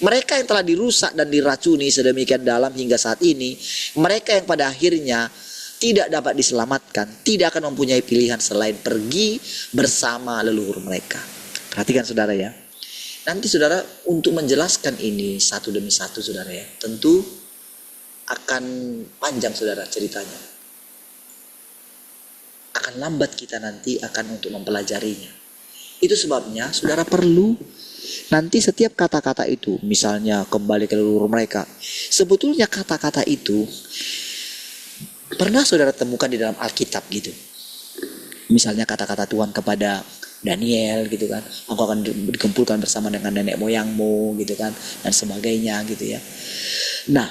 Mereka yang telah dirusak dan diracuni sedemikian dalam hingga saat ini, mereka yang pada akhirnya tidak dapat diselamatkan, tidak akan mempunyai pilihan selain pergi bersama leluhur mereka. Perhatikan saudara ya. Nanti saudara untuk menjelaskan ini satu demi satu saudara ya, tentu akan panjang saudara ceritanya. Akan lambat kita nanti akan untuk mempelajarinya. Itu sebabnya saudara perlu nanti setiap kata-kata itu, misalnya kembali ke leluhur mereka, sebetulnya kata-kata itu pernah saudara temukan di dalam Alkitab gitu. Misalnya kata-kata Tuhan kepada Daniel gitu kan, engkau akan dikumpulkan bersama dengan nenek moyangmu gitu kan, dan sebagainya gitu ya. Nah,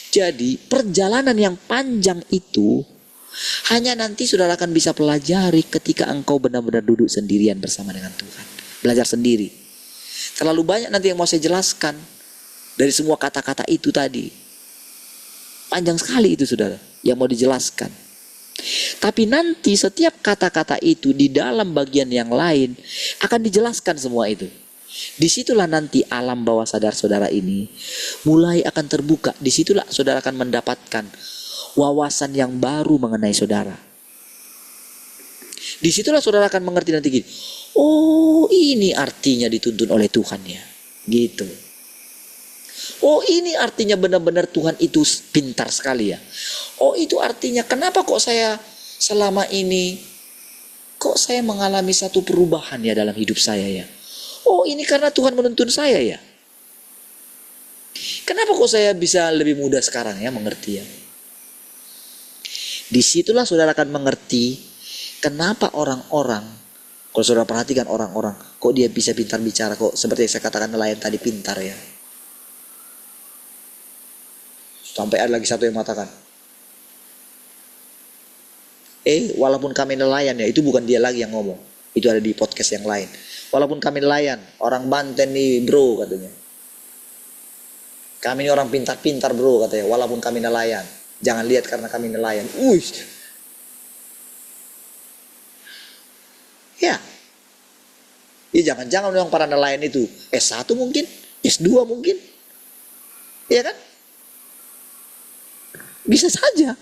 jadi perjalanan yang panjang itu hanya nanti saudara akan bisa pelajari ketika engkau benar-benar duduk sendirian bersama dengan Tuhan. Belajar sendiri. Terlalu banyak nanti yang mau saya jelaskan dari semua kata-kata itu tadi. Panjang sekali itu saudara yang mau dijelaskan. Tapi nanti setiap kata-kata itu di dalam bagian yang lain akan dijelaskan semua itu. Disitulah nanti alam bawah sadar saudara ini mulai akan terbuka. Disitulah saudara akan mendapatkan wawasan yang baru mengenai saudara. Disitulah saudara akan mengerti nanti gini. Oh, ini artinya dituntun oleh Tuhan ya. Gitu. Oh, ini artinya benar-benar Tuhan itu pintar sekali ya. Oh, itu artinya kenapa kok saya selama ini kok saya mengalami satu perubahan ya dalam hidup saya ya. Oh, ini karena Tuhan menuntun saya ya. Kenapa kok saya bisa lebih mudah sekarang ya mengerti ya. Disitulah saudara akan mengerti kenapa orang-orang, kalau saudara perhatikan orang-orang, kok dia bisa pintar bicara, kok seperti yang saya katakan nelayan tadi pintar ya. Sampai ada lagi satu yang mengatakan, Walaupun kami nelayan ya, itu bukan dia lagi yang ngomong. Itu ada di podcast yang lain. Walaupun kami nelayan, orang Banten nih bro katanya. Kami ini orang pintar-pintar bro katanya, walaupun kami nelayan. Jangan lihat karena kami nelayan. Ya. Ya jangan-jangan memang para nelayan itu S1 mungkin, S2 mungkin. Iya kan? Bisa saja.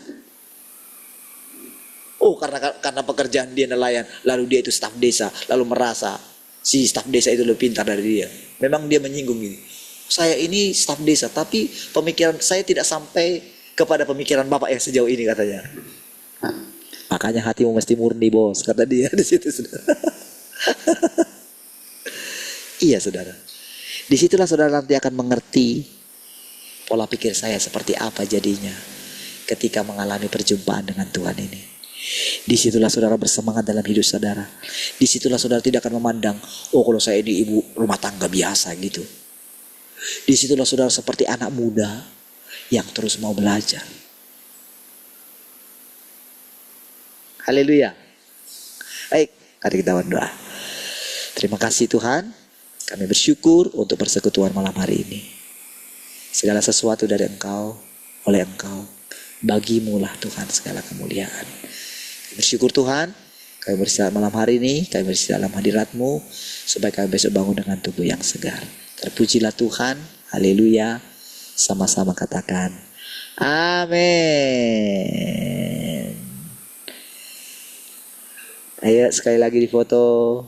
Oh, karena pekerjaan dia nelayan, lalu dia itu staf desa, lalu merasa si staf desa itu lebih pintar dari dia. Memang dia menyinggung gini. Saya ini staf desa, tapi pemikiran saya tidak sampai kepada pemikiran Bapak yang sejauh ini katanya. Makanya hatimu mesti murni, bos, kata dia di situ, saudara. Iya, saudara. Disitulah saudara nanti akan mengerti pola pikir saya seperti apa jadinya ketika mengalami perjumpaan dengan Tuhan ini. Disitulah saudara bersemangat dalam hidup saudara. Disitulah saudara tidak akan memandang, oh kalau saya ini ibu rumah tangga biasa gitu. Disitulah saudara seperti anak muda yang terus mau belajar. Haleluya. Baik, mari kita berdoa. Terima kasih Tuhan, kami bersyukur untuk persekutuan malam hari ini. Segala sesuatu dari Engkau, oleh Engkau, bagimu lah Tuhan segala kemuliaan. Kami bersyukur Tuhan, kami beristirahat malam hari ini, kami beristirahat dalam hadirat-Mu, supaya kami besok bangun dengan tubuh yang segar. Terpujilah Tuhan, haleluya, sama-sama katakan, amin. Ayo sekali lagi di foto.